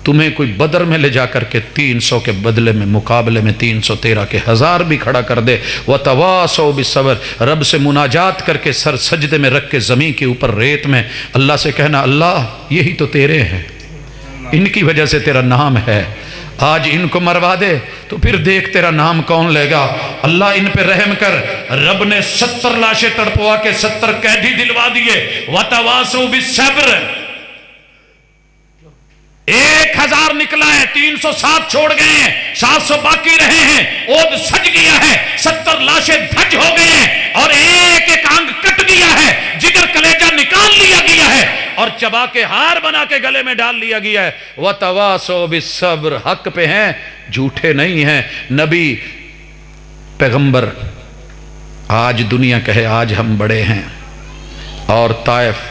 تمہیں کوئی بدر میں لے جا کر کے 300 کے بدلے میں مقابلے میں 313 کے 1000 بھی کھڑا کر دے وتواصوا بالصبر رب سے مناجات کر کے سر سجدے میں رکھ کے زمین کے اوپر ریت میں اللہ سے کہنا اللہ یہی تو تیرے ہیں ان کی وجہ سے تیرا نام ہے آج ان کو مروا دے تو پھر دیکھ تیرا نام کون لے گا اللہ ان پہ رحم کر رب نے 70 لاشیں تڑپوا کے 70 قیدی دلوا دیے وتواصوا بالصبر 1000 نکلا ہے 307 چھوڑ گئے ہیں 700 باقی رہے ہیں عہد سج گیا ہے 70 لاشیں دھج ہو گئے ہیں اور ایک ایک آنگ کٹ گیا ہے جگر کلیجہ نکال لیا گیا ہے اور چبا کے ہار بنا کے گلے میں ڈال لیا گیا ہے وتواصوا بالصبر حق پہ ہیں جھوٹے نہیں ہیں نبی پیغمبر آج دنیا کہے آج ہم بڑے ہیں اور طائف